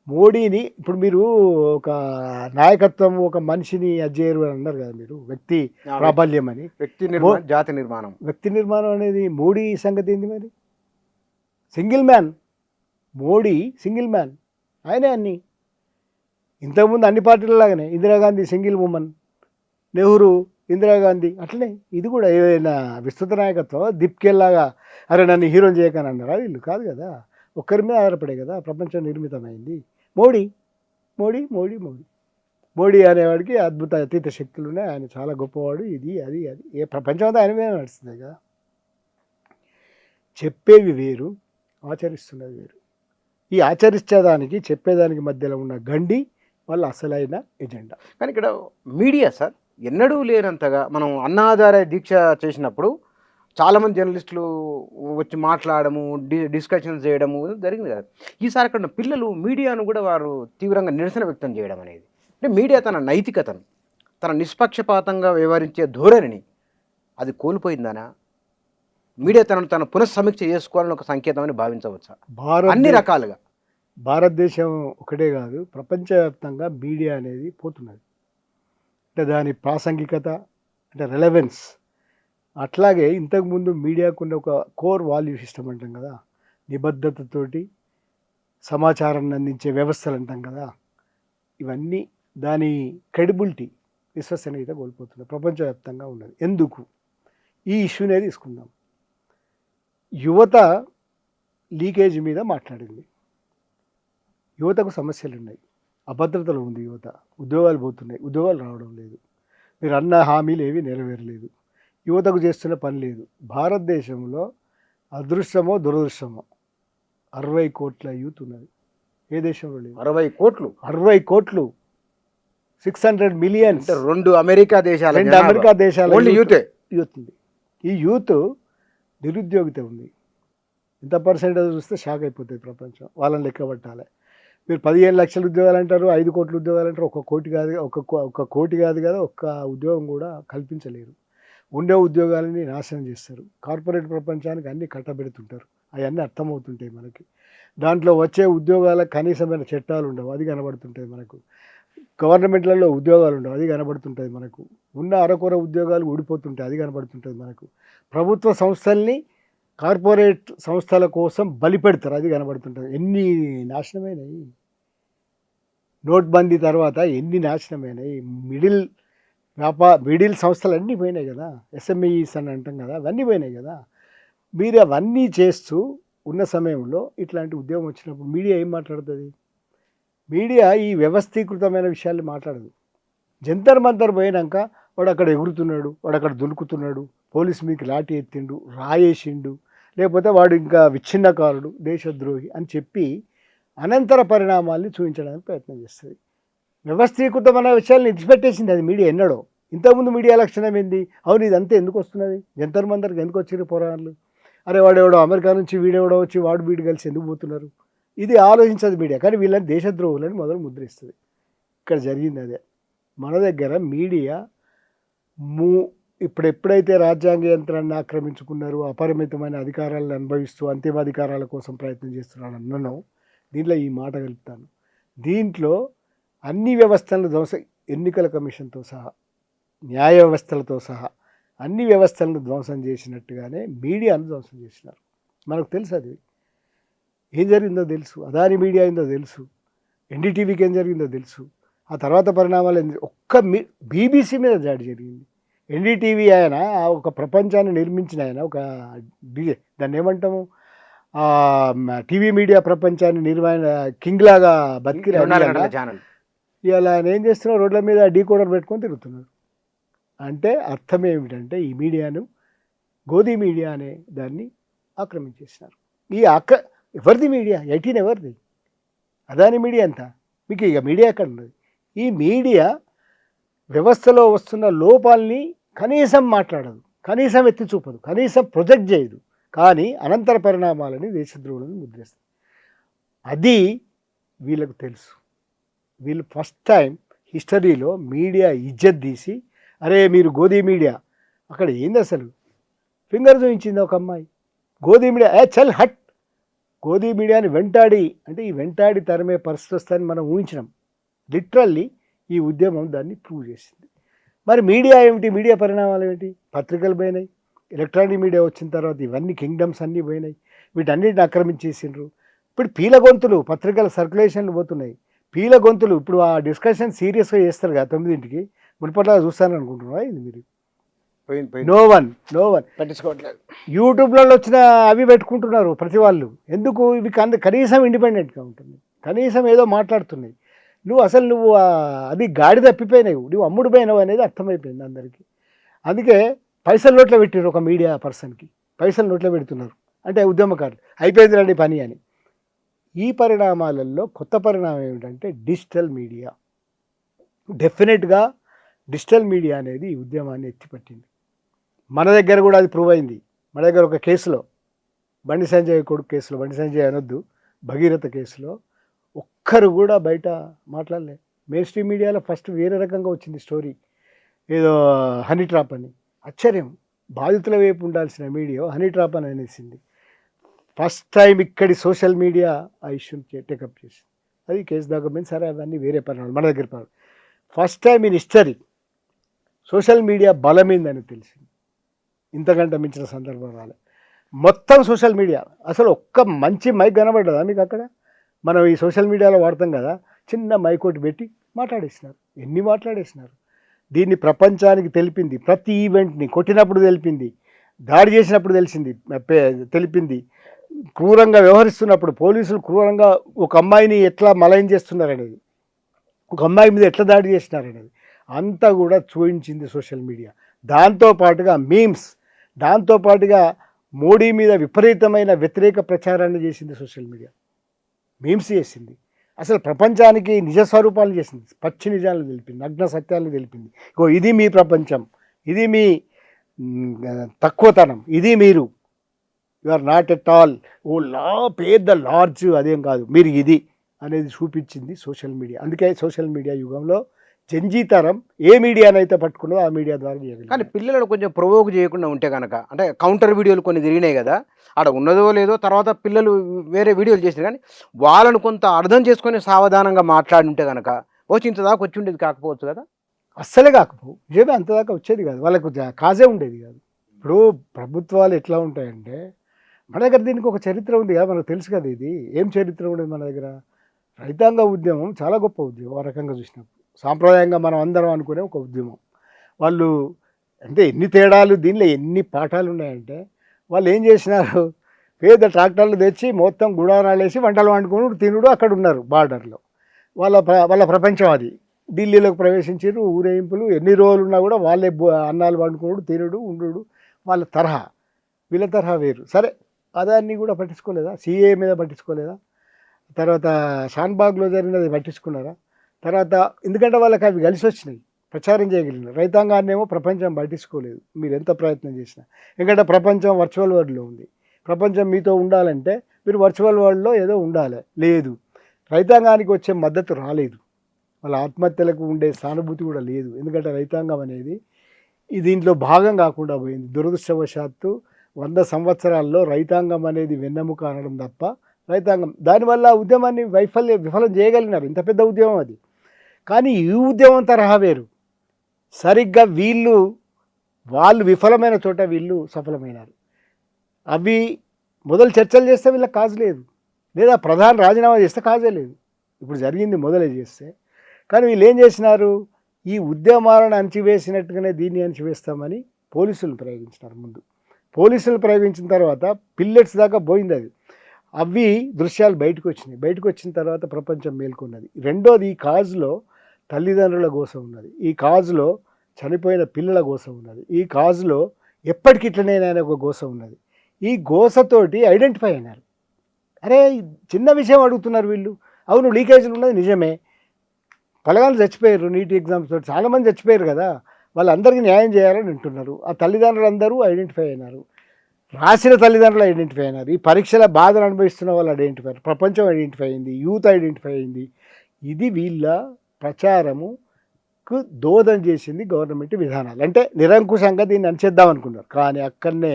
మోడీని ఇప్పుడు మీరు ఒక నాయకత్వం ఒక మనిషిని అజేరు అని అన్నారు కదా మీరు, వ్యక్తి ప్రాబల్యం అని. జాతి నిర్మాణం, వ్యక్తి నిర్మాణం అనేది మోడీ సంగతి ఏంది మరి? Single man Modi, single man ఆయనే అన్ని. ఇంతకుముందు అన్ని పార్టీలలాగానే ఇందిరాగాంధీ సింగిల్ ఉమెన్, నెహ్రూ, ఇందిరాగాంధీ అట్లనే ఇది కూడా ఏదైనా విస్తృత నాయకత్వం దిప్కెల్లాగా అరే నన్ను హీరోని చేయకని అన్నారా? వీళ్ళు కాదు కదా, ఒక్కరి మీద ఆధారపడే కదా ప్రపంచం నిర్మితమైంది. మోడీ మోడీ మోడీ మోడీ మోడీ అనేవాడికి అద్భుత అతీత శక్తులు ఉన్నాయి. ఆయన చాలా గొప్పవాడు. ఇది అది అది ఏ ప్రపంచం అంతా ఆయన మీద నడుస్తుంది కదా. చెప్పేవి వేరు, ఆచరిస్తున్నది వేరు. ఈ ఆచరించేదానికి చెప్పేదానికి మధ్యలో ఉన్న గండి వాళ్ళ అసలైన ఎజెండా. కానీ ఇక్కడ మీడియా సార్ ఎన్నడూ లేనంతగా మనం అన్నాధార దీక్ష చేసినప్పుడు చాలామంది జర్నలిస్టులు వచ్చి మాట్లాడము, డిస్కషన్స్ చేయడము జరిగింది కదా. ఈసారి అక్కడ పిల్లలు మీడియాను కూడా వారు తీవ్రంగా నిరసన వ్యక్తం చేయడం అనేది, అంటే మీడియా తన నైతికతను, తన నిష్పక్షపాతంగా వ్యవహరించే ధోరణిని అది కోల్పోయిందనా? మీడియా తను పునఃసమీక్ష చేసుకోవాలని ఒక సంకేతం అని భావించవచ్చా? అన్ని రకాలుగా భారతదేశం ఒకటే కాదు, ప్రపంచవ్యాప్తంగా మీడియా అనేది పోతున్నది. అంటే దాని ప్రాసంగికత అంటే రెలవెన్స్. అట్లాగే ఇంతకుముందు మీడియాకున్న ఒక కోర్ వాల్యూ సిస్టమ్ అంటాం కదా, నిబద్ధతతోటి సమాచారాన్ని అందించే వ్యవస్థలు అంటాం కదా, ఇవన్నీ దాని క్రెడిబిలిటీ, విశ్వసనీయత కోల్పోతున్నాయి. ప్రపంచవ్యాప్తంగా ఉన్నది. ఎందుకు? ఈ ఇష్యూనే తీసుకుందాం. యువత లీకేజ్ మీద మాట్లాడింది. యువతకు సమస్యలు ఉన్నాయి, అభద్రతలు ఉంది, యువత ఉద్యోగాలు పోతున్నాయి, ఉద్యోగాలు రావడం లేదు, మీరు అన్న హామీలు ఏవి నెరవేరలేదు, యువతకు చేస్తున్న పని లేదు. భారతదేశంలో అదృష్టమో దురదృష్టమో 60 కోట్ల యూత్ ఉన్నది. ఏ దేశంలో లేదు. 60 కోట్లు 60 కోట్లు 600 మిలియన్స్, అంటే 2 అమెరికా దేశాల 2 అమెరికా దేశాల ఓన్లీ యూతే. యూత్ ఉంది. ఈ యూత్ నిరుద్యోగిత ఉంది. ఇంత పర్సెంటేజ్ చూస్తే షాక్ అయిపోతుంది ప్రపంచం. వాళ్ళని లెక్క పట్టాలి. మీరు 15 లక్షల ఉద్యోగాలు అంటారు, 5 కోట్ల ఉద్యోగాలు అంటారు. 1 కోటి కాదు, 1 కోటి కాదు కదా, ఒక్క ఉద్యోగం కూడా కల్పించలేరు. ఉండే ఉద్యోగాలని నాశనం చేస్తారు. కార్పొరేట్ ప్రపంచానికి అన్నీ కట్టబెడుతుంటారు. అవన్నీ అర్థమవుతుంటాయి మనకి. దాంట్లో వచ్చే ఉద్యోగాలకు కనీసమైన చట్టాలు ఉండవు, అది కనబడుతుంటుంది మనకు. గవర్నమెంట్లలో ఉద్యోగాలు ఉండవు, అది కనబడుతుంటుంది మనకు. ఉన్న అరకొర ఉద్యోగాలు ఊడిపోతుంటాయి, అది కనబడుతుంటుంది మనకు. ప్రభుత్వ సంస్థల్ని కార్పొరేట్ సంస్థల కోసం బలిపెడతారు, అది కనబడుతుంటుంది. ఎన్ని నాశనమైనవి నోట్బందీ తర్వాత, ఎన్ని నాశనమైనవి. మిడిల్ సంస్థలు అన్నీ పోయినాయి కదా, ఎస్ఎంఈస్ అని అంటాం కదా, అవన్నీ పోయినాయి కదా. మీరు అవన్నీ చేస్తూ ఉన్న సమయంలో ఇట్లాంటి ఉద్యోగం వచ్చినప్పుడు మీడియా ఏం మాట్లాడుతుంది? మీడియా ఈ వ్యవస్థీకృతమైన విషయాలు మాట్లాడదు. జంతర్ మంతర్ పోయినాక వాడు అక్కడ ఎగురుతున్నాడు, వాడు అక్కడ దులుకుతున్నాడు, పోలీసు మీకు లాఠీ ఎత్తిండు, రాయేసిండు, లేకపోతే వాడు ఇంకా విచ్ఛిన్నకారుడు, దేశద్రోహి అని చెప్పి అనంతర పరిణామాల్ని చూపించడానికి ప్రయత్నం చేస్తుంది. వ్యవస్థీకృతమైన విషయాలను ఇచ్చిపెట్టేసింది అది మీడియా ఎన్నడో. ఇంతకుముందు మీడియా లక్షణం ఏంది? అవును ఇదంతా ఎందుకు వస్తున్నది, జంతర్ మంతర్కి ఎందుకు వచ్చిన పోరాళ్ళు, అరే వాడెవడో అమెరికా నుంచి వీడెవడో వచ్చి వాడు వీడు కలిసి ఎందుకు పోతున్నారు, ఇది ఆలోచించదు మీడియా. కానీ వీళ్ళని దేశద్రోహులని మొదలు ముద్రిస్తుంది. ఇక్కడ జరిగింది అదే. మన దగ్గర మీడియా ఎప్పుడైతే రాజ్యాంగ యంత్రాన్ని ఆక్రమించుకున్నారు, అపరిమితమైన అధికారాలను అనుభవిస్తూ అంతిమ అధికారాల కోసం ప్రయత్నం చేస్తున్నాడు అన్నను, దీంట్లో ఈ మాట కలుపుతాను. దీంట్లో అన్ని వ్యవస్థలను ధ్వంసం, ఎన్నికల కమిషన్తో సహా, న్యాయ వ్యవస్థలతో సహా అన్ని వ్యవస్థలను ధ్వంసం చేసినట్టుగానే మీడియాను ధ్వంసం చేసినారు. మనకు తెలుసు అది ఏం జరిగిందో తెలుసు. అదాని మీడియా ఏందో తెలుసు, ఎన్డీటీవీకి ఏం జరిగిందో తెలుసు. ఆ తర్వాత పరిణామాలు ఒక్క బీబీసీ మీద దాడి జరిగింది. ఎన్డీటీవీ ఆయన ఒక ప్రపంచాన్ని నిర్మించిన ఆయన, ఒక దాన్ని ఏమంటాము, టీవీ మీడియా ప్రపంచాన్ని నిర్వహణ కింగ్ లాగా బతికి ఛానల్. ఇవాళ ఆయన ఏం చేస్తున్నారు, రోడ్ల మీద డీకోడర్ పెట్టుకొని తిరుగుతున్నారు. అంటే అర్థం ఏమిటంటే ఈ మీడియాను గోధీ మీడియా అనే దాన్ని ఆక్రమించేసినారు. ఈ ఎవరిది మీడియా? 18 ఎవరిది? అదాని మీడియా అంతా. మీకు ఇక మీడియా ఎక్కడ ఉన్నది? ఈ మీడియా వ్యవస్థలో వస్తున్న లోపాలని కనీసం మాట్లాడదు, కనీసం ఎత్తి చూపదు, కనీసం ప్రొజెక్ట్ చేయదు. కానీ అనంతర పరిణామాలని దేశద్రోహులను ముద్రిస్తుంది. అది వీళ్ళకు తెలుసు. వీళ్ళు ఫస్ట్ టైం హిస్టరీలో మీడియా ఇజ్జత్ తీసి, అరే మీరు గోధీ మీడియా, అక్కడ ఏంది అసలు ఫింగర్ చూపించింది ఒక అమ్మాయి, గోధీ మీడియా చల్ హట్. గోధీ మీడియాని వెంటాడి, అంటే ఈ వెంటాడి తరమే పరిస్థితి వస్తుందని మనం ఊహించినాం. లిటరల్లీ ఈ ఉద్యమం దాన్ని ప్రూవ్ చేసింది. మరి మీడియా ఏమిటి, మీడియా పరిణామాలు ఏమిటి? పత్రికలు పోయినాయి, ఎలక్ట్రానిక్ మీడియా వచ్చిన తర్వాత ఇవన్నీ కింగ్డమ్స్ అన్నీ పోయినాయి, వీటన్నిటిని ఆక్రమించేసిండ్రు. ఇప్పుడు పీల గొంతులు పత్రికల సర్క్యులేషన్లు పోతున్నాయి, పీల గొంతులు. ఇప్పుడు ఆ డిస్కషన్ సీరియస్గా చేస్తారు కదా 9ంటికి, మునుపట్లా చూస్తాను అనుకుంటున్నా. ఇది మీరు నో వన్ పట్టించుకోవట్లేదు. యూట్యూబ్లలో వచ్చిన అవి పెట్టుకుంటున్నారు ప్రతి వాళ్ళు. ఎందుకు? ఇవి కనీసం ఇండిపెండెంట్గా ఉంటుంది, కనీసం ఏదో మాట్లాడుతున్నాయి. నువ్వు అది గాడి తప్పిపోయినావు, నువ్వు అమ్ముడు పోయినావు అనేది అర్థమైపోయింది అందరికీ. అందుకే పైసలు నోట్లో పెట్టారు ఒక మీడియా పర్సన్కి, పైసలు నోట్లో పెడుతున్నారు. అంటే ఉద్యమకారులు అయిపోయింది రండి పని అని. ఈ పరిణామాలలో కొత్త పరిణామం ఏమిటంటే డిజిటల్ మీడియా. డెఫినెట్గా డిజిటల్ మీడియా అనేది ఈ ఉద్యమాన్ని ఎత్తిపట్టింది. మన దగ్గర కూడా అది ప్రూవ్ అయింది. మన దగ్గర ఒక కేసులో, బండి సంజయ్ కొడుకు కేసులో, బండి సంజయ్ అనొద్దు, భగీరథ కేసులో ఒక్కరు కూడా బయట మాట్లాడలే. మెయిన్ స్ట్రీమ్ మీడియాలో ఫస్ట్ వేరే రకంగా వచ్చింది స్టోరీ, ఏదో హనీ ట్రాప్ అని. ఆశ్చర్యం, బాధితుల వైపు ఉండాల్సిన మీడియా హనీ ట్రాప్ అని అనేసింది. ఫస్ట్ టైం ఇక్కడి సోషల్ మీడియా ఆ ఇష్యూని టేకప్ చేసింది. అది కేసు దాకా పోయింది. సరే అవన్నీ వేరే పరిణామాలు, మన దగ్గర పరిణామాలు. First time in history social media బలమైందని తెలిసింది. ఇంతకంటే మించిన సందర్భం రాలే. మొత్తం సోషల్ మీడియా, అసలు ఒక్క మంచి మైక్ కనబడ్డదా మీకు అక్కడ? మనం ఈ సోషల్ మీడియాలో వాడతాం కదా, చిన్న మైక్ ఒకటి పెట్టి మాట్లాడేసినారు. ఎన్ని మాట్లాడేసినారు. దీన్ని ప్రపంచానికి తెలిపింది. ప్రతి ఈవెంట్ని కొట్టినప్పుడు తెలిపింది, దాడి చేసినప్పుడు తెలిపింది, క్రూరంగా వ్యవహరిస్తున్నప్పుడు పోలీసులు క్రూరంగా ఒక అమ్మాయిని ఎట్లా మలయం చేస్తున్నారనేది, ఒక అమ్మాయి మీద ఎట్లా దాడి చేసినారనేది అంతా కూడా చూపించింది సోషల్ మీడియా. దాంతోపాటుగా మీమ్స్, దాంతోపాటుగా మోడీ మీద విపరీతమైన వ్యతిరేక ప్రచారాన్ని చేసింది సోషల్ మీడియా. మీమ్స్ చేసింది. అసలు ప్రపంచానికి నిజ స్వరూపాలు చేసింది, పచ్చి నిజాలు తెలిపింది, నగ్న సత్యాలను తెలిపింది. ఇగో ఇది మీ ప్రపంచం, ఇది మీ తక్కువతనం, ఇది మీరు, you are not at all, ఓ పెద్ద లార్జ్ అదేం కాదు, మీరు ఇది అనేది చూపించింది సోషల్ మీడియా. అందుకే సోషల్ మీడియా యుగంలో జంజీతరం ఏ మీడియానైతే పట్టుకున్నదో ఆ మీడియా ద్వారా కానీ చేయగలిగింది. పిల్లలు కొంచెం ప్రొవోక్ చేయకుండా ఉంటే కనుక, అంటే కౌంటర్ వీడియోలు కొన్ని తిరిగినాయి కదా, ఆడ ఉన్నదో లేదో తర్వాత పిల్లలు వేరే వీడియోలు చేసినారు, కానీ వాళ్ళను కొంత అర్థం చేసుకొని సావధానంగా మాట్లాడి ఉంటే కనుక వచ్చి ఇంత దాకా వచ్చి ఉండేది కాకపోవచ్చు కదా. అస్సలే కాకపోవు, నిజమే, అంతదాకా వచ్చేది కాదు, వాళ్ళకు కాజే ఉండేది కాదు. ఇప్పుడు ప్రభుత్వాలు ఎట్లా ఉంటాయంటే, మన దగ్గర దీనికి ఒక చరిత్ర ఉంది కదా, మనకు తెలుసు కదా. ఇది ఏం చరిత్ర ఉండేది మన దగ్గర? రైతాంగ ఉద్యమం చాలా గొప్ప ఉద్యమం. ఆ రకంగా చూసినప్పుడు సాంప్రదాయంగా మనం అందరం అనుకునే ఒక ఉద్యమం. వాళ్ళు అంటే ఎన్ని తేడాలు, దీనిలో ఎన్ని పాఠాలు ఉన్నాయంటే, వాళ్ళు ఏం చేసినారు, పేద ట్రాక్టర్లు తెచ్చి మొత్తం గుడారాలు వేసి వంటలు వండుకుని తినుడు, అక్కడ ఉన్నారు బార్డర్లో. వాళ్ళ ప్రపంచం అది. ఢిల్లీలోకి ప్రవేశించారు, ఊరేగింపులు, ఎన్ని రోజులు ఉన్నా కూడా వాళ్ళే అన్నాలు వండుకున్నాడు, తినుడు, ఉండు, వాళ్ళ తరహా. వీళ్ళ తరహా వేరు. సరే, అదాన్ని కూడా పట్టించుకోలేదా? సిఏ మీద పట్టించుకోలేదా? తర్వాత షాన్బాగ్లో జరిగినది పట్టించుకున్నారా? తర్వాత ఎందుకంటే వాళ్ళకి అవి కలిసి వచ్చినాయి, ప్రచారం చేయగలిగినారు. రైతాంగాన్ని ఏమో ప్రపంచం పట్టించుకోలేదు, మీరు ఎంత ప్రయత్నం చేసినా. ఎందుకంటే ప్రపంచం వర్చువల్ వరల్డ్లో ఉంది. ప్రపంచం మీతో ఉండాలంటే మీరు వర్చువల్ వరల్డ్లో ఏదో ఉండాలి. లేదు, రైతాంగానికి వచ్చే మద్దతు రాలేదు, వాళ్ళ ఆత్మహత్యలకు ఉండే సానుభూతి కూడా లేదు. ఎందుకంటే రైతాంగం అనేది దీంట్లో భాగం కాకుండా పోయింది. దురదృష్టవశాత్తు 100 సంవత్సరాల్లో రైతాంగం అనేది వెన్నెముక అనడం తప్ప రైతాంగం దానివల్ల ఉద్యమాన్ని విఫలం చేయగలిగినారు. ఇంత పెద్ద ఉద్యమం అది. కానీ ఈ ఉద్యమం తరహా వేరు. సరిగ్గా వాళ్ళు విఫలమైన చోట వీళ్ళు సఫలమైనారు. అవి మొదలు చర్చలు చేస్తే వీళ్ళకి కాజు లేదు, లేదా ప్రధాని రాజీనామా చేస్తే కాజే లేదు. ఇప్పుడు జరిగింది మొదలే చేస్తే. కానీ వీళ్ళు ఏం చేసినారు, ఈ ఉద్యమాలను అణచివేసినట్టుగానే దీన్ని అణచివేస్తామని పోలీసులు ప్రయోగించినారు. ముందు పోలీసులు ప్రయోగించిన తర్వాత పిల్లెట్స్ దాకా పోయింది అది. అవి దృశ్యాలు బయటకు వచ్చినాయి. బయటకు వచ్చిన తర్వాత ప్రపంచం మేల్కొన్నది. రెండోది, ఈ కాజులో తల్లిదండ్రుల గోసం ఉన్నది, ఈ కాజులో చనిపోయిన పిల్లల గోసం ఉన్నది, ఈ కాజులో ఎప్పటికిట్లనేనైనా ఒక గోసం ఉన్నది. ఈ గోసతోటి ఐడెంటిఫై అయినారు. అరే, చిన్న విషయం అడుగుతున్నారు వీళ్ళు. అవును, లీకేజీలు ఉన్నది నిజమే, పలగాలు చచ్చిపోయారు నీట్ ఎగ్జామ్స్ తోటి, చాలామంది చచ్చిపోయారు కదా, వాళ్ళందరికీ న్యాయం చేయాలని అంటున్నారు. ఆ తల్లిదండ్రులందరూ ఐడెంటిఫై అయినారు, రాసిన తల్లిదండ్రులు ఐడెంటిఫై అయినారు, ఈ పరీక్షల బాధను అనుభవిస్తున్న వాళ్ళు ఐడెంటిఫై అయ్యారు, ప్రపంచం ఐడెంటిఫై అయింది, యూత్ ఐడెంటిఫై అయింది. ఇది వీళ్ళ ప్రచారముకు దోదం చేసింది గవర్నమెంట్ విధానాలు. అంటే నిరంకుశంగా దీన్ని అణచేద్దాం అనుకున్నారు, కానీ అక్కడనే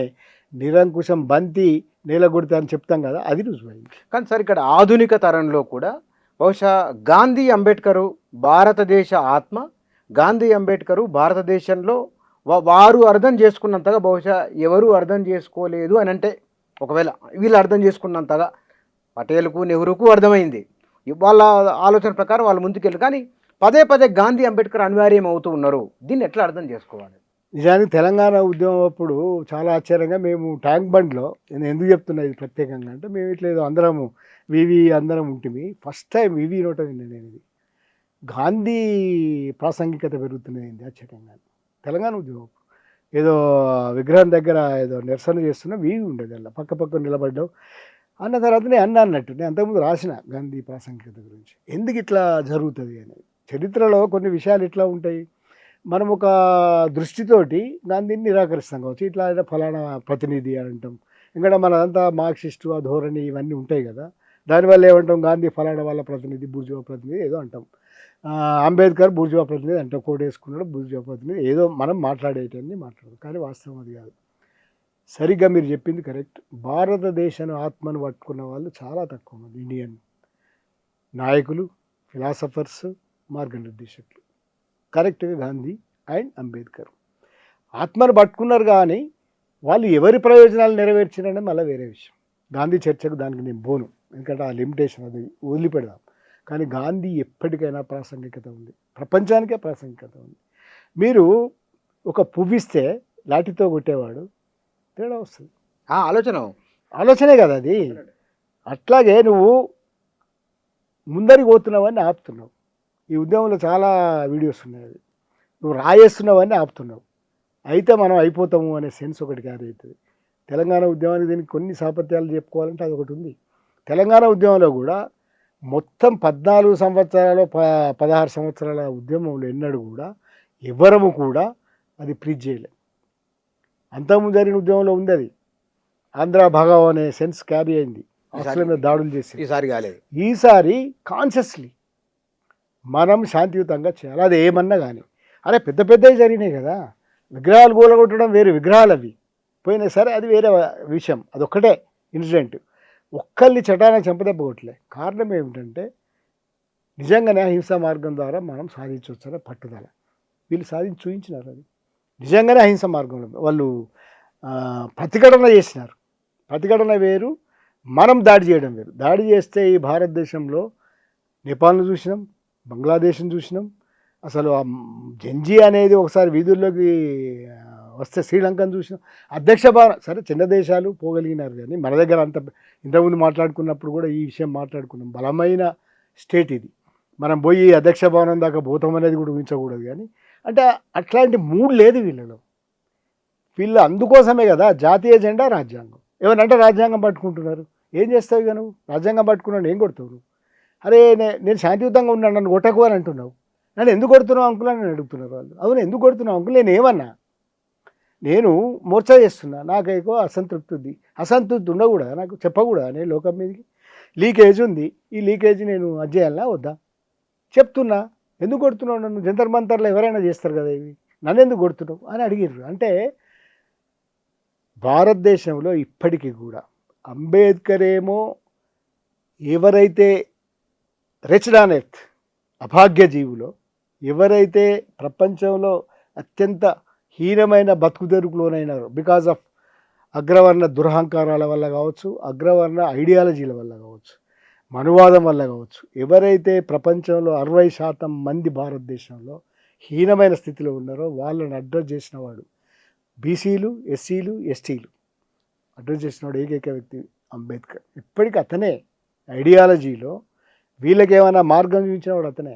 నిరంకుశం బంతి నేలగొడితే అని చెప్తాం కదా, అది రుజువైంది. కానీ సార్, ఇక్కడ ఆధునిక తరంలో కూడా బహుశా గాంధీ అంబేద్కరు భారతదేశ ఆత్మ, గాంధీ అంబేద్కరు భారతదేశంలో వారు అర్థం చేసుకున్నంతగా బహుశా ఎవరు అర్థం చేసుకోలేదు అని అంటే, ఒకవేళ వీళ్ళు అర్థం చేసుకున్నంతగా పటేల్కు, నెహ్రూకు అర్థమైంది, వాళ్ళ ఆలోచన ప్రకారం వాళ్ళు ముందుకెళ్ళి, కానీ పదే పదే గాంధీ అంబేద్కర్ అనివార్యం అవుతూ ఉన్నారు. దీన్ని ఎట్లా అర్థం చేసుకోవాలి? నిజానికి తెలంగాణ ఉద్యమం అప్పుడు చాలా ఆశ్చర్యంగా మేము ట్యాంక్ బండ్లో, నేను ఎందుకు చెప్తున్నా ఇది ప్రత్యేకంగా అంటే, మేము ఇట్లా ఏదో అందరము అందరం ఉంటుంది. ఫస్ట్ టైం నోట విన్నాను నేను. ఇది గాంధీ ప్రాసంగికత పెరుగుతున్నది ఆశ్చర్యంగా. తెలంగాణ ఉద్యమం ఏదో విగ్రహం దగ్గర ఏదో నిరసన చేస్తున్నా ఉండేది, అలా పక్క నిలబడ్డావు అన్న తర్వాత నేను అన్నట్టు నేను అంతకుముందు రాసిన గాంధీ ప్రాసంగికత గురించి, ఎందుకు ఇట్లా జరుగుతుంది అనేది. చరిత్రలో కొన్ని విషయాలు ఇట్లా ఉంటాయి, మనం ఒక దృష్టితోటి గాంధీని నిరాకరిస్తాం కావచ్చు, ఇట్లా ఫలానా ప్రతినిధి అని అంటాం. ఎందుకంటే మనదంతా మార్క్సిస్టు ఆ ధోరణి ఇవన్నీ ఉంటాయి కదా, దానివల్ల ఏమంటాం, గాంధీ ఫలానా వాళ్ళ ప్రతినిధి, బూర్జువా ప్రతినిధి ఏదో అంటాం. అంబేద్కర్ బూర్జువా ప్రతినిధి అంటాం, కోట్ వేసుకున్నాడు బూర్జువా ప్రతినిధి, ఏదో మనం మాట్లాడేటన్ని మాట్లాడదు, కానీ వాస్తవం అది కాదు. సరిగ్గా మీరు చెప్పింది కరెక్ట్. భారతదేశం ఆత్మను పట్టుకున్న వాళ్ళు చాలా తక్కువ మంది, ఇండియన్ నాయకులు, ఫిలాసఫర్స్, మార్గనిర్దేశకులు. కరెక్ట్గా గాంధీ అండ్ అంబేద్కర్ ఆత్మను పట్టుకున్నారు, కానీ వాళ్ళు ఎవరి ప్రయోజనాలు నెరవేర్చిననే మళ్ళీ వేరే విషయం. గాంధీ చర్చకు దానికి నేను పోను, ఎందుకంటే ఆ లిమిటేషన్ అది వదిలిపెడదాం. కానీ గాంధీ ఎప్పటికైనా ప్రాసంగికత ఉంది, ప్రపంచానికే ప్రాసంగికత ఉంది. మీరు ఒక పువ్విస్తే లాఠీతో కొట్టేవాడు తేడా వస్తుంది, ఆలోచనే కదా అది. అట్లాగే నువ్వు ముందరికి పోతున్నావని ఆపుతున్నావు. ఈ ఉద్యమంలో చాలా వీడియోస్ ఉన్నాయి, నువ్వు రాయేస్తున్నావని ఆపుతున్నావు. అయితే మనం అయిపోతాము అనే సెన్స్ ఒకటి క్యారీ అవుతుంది. తెలంగాణ ఉద్యమానికి దీనికి కొన్ని సాపత్యాలు చెప్పుకోవాలంటే అది ఒకటి ఉంది. తెలంగాణ ఉద్యమంలో కూడా మొత్తం 14 సంవత్సరాలు 16 సంవత్సరాల ఉద్యమంలో ఎన్నడూ కూడా ఎవరము కూడా అది ప్రీచ్ చేయలే. అంతకుముందు జరిగిన ఉద్యమంలో ఉంది అది. ఆంధ్ర భగవ్ అనే సెన్స్ క్యారీ అయింది, హాస్టల్ మీద దాడులు చేసి. ఈసారి కాలేదు. ఈసారి కాన్షియస్లీ మనం శాంతియుతంగా చేయాలి. అది ఏమన్నా కానీ అరే పెద్ద పెద్దవి జరిగినాయి కదా, విగ్రహాలు కూలగొట్టడం వేరే, విగ్రహాలు అవి పోయినా సరే అది వేరే విషయం, అదొక్కటే ఇన్సిడెంట్. ఒక్కరిని చటాన చెంపదెబ్బ కొట్టలే. కారణం ఏమిటంటే నిజంగానే అహింసా మార్గం ద్వారా మనం సాధించవచ్చనే పట్టుదల. వీళ్ళు సాధించి చూపించినారు. అది నిజంగానే అహింసా మార్గంలో వాళ్ళు ప్రతిఘటన చేసినారు. ప్రతిఘటన వేరు, మనం దాడి చేయడం వేరు. దాడి చేస్తే ఈ భారతదేశంలో నేపాల్ను చూసినాం, బంగ్లాదేశ్ని చూసినాం. అసలు జంజీ అనేది ఒకసారి వీధుల్లోకి వస్తే శ్రీలంకను చూసినాం. అధ్యక్ష భవనం సరే చిన్న దేశాలు పోగలిగినారు, కానీ మన దగ్గర అంత ఇంతకుముందు మాట్లాడుకున్నప్పుడు కూడా ఈ విషయం మాట్లాడుకున్నాం. బలమైన స్టేట్ ఇది, మనం పోయి అధ్యక్ష భవనం దాకా పోతాం అనేది కూడా ఊహించకూడదు. కానీ అంటే అట్లాంటి మూడ్ లేదు వీళ్ళలో. వీళ్ళు అందుకోసమే కదా జాతీయ జెండా రాజ్యాంగం. ఏమనంటే రాజ్యాంగం పట్టుకుంటున్నారు. ఏం చేస్తావు ఇక నువ్వు? రాజ్యాంగం పట్టుకున్నాను ఏం కొడతావు? అరే నేను శాంతియుతంగా ఉన్నాను, నన్ను కొట్టకు అని అంటున్నావు. నన్ను ఎందుకు కొడుతున్నావు అంకుల్ అని అడుగుతున్నారు వాళ్ళు. అవును ఎందుకు కొడుతున్నావు అంకుల్? నేను ఏమన్నా, నేను మోర్చా చేస్తున్నా, నాకు ఎక్కువ అసంతృప్తి ఉంది. అసంతృప్తి ఉండకూడదా నాకు? చెప్పకూడదా నేను లోకం మీదకి? లీకేజ్ ఉంది, ఈ లీకేజ్ నేను అది చేయాలా వద్దా? చెప్తున్నా. ఎందుకు కొడుతున్నావు నన్ను? జంతర్ మంతర్లో ఎవరైనా చేస్తారు కదా ఇవి, నన్ను ఎందుకు కొడుతున్నావు అని అడిగిర్రు. అంటే భారతదేశంలో ఇప్పటికీ కూడా అంబేద్కర్ ఏమో ఎవరైతే రిచ్డ్ ఆన్ ఎర్త్ అభాగ్య జీవులో, ఎవరైతే ప్రపంచంలో అత్యంత హీనమైన బతుకుదెరుకు లోనైనారో బికాజ్ ఆఫ్ అగ్రవర్ణ దురహంకారాల వల్ల కావచ్చు, అగ్రవర్ణ ఐడియాలజీల వల్ల కావచ్చు, మనువాదం వల్ల కావచ్చు, ఎవరైతే ప్రపంచంలో 60% మంది భారతదేశంలో హీనమైన స్థితిలో ఉన్నారో వాళ్ళని అడ్రస్ చేసిన వాడు బీసీలు, ఎస్సీలు, ఎస్టీలు అడ్రస్ చేసినవాడు ఏకైక వ్యక్తి అంబేద్కర్. ఇప్పటికీ అతనే ఐడియాలజీలో వీళ్ళకి ఏమైనా మార్గం చూపించినవాడు అతనే.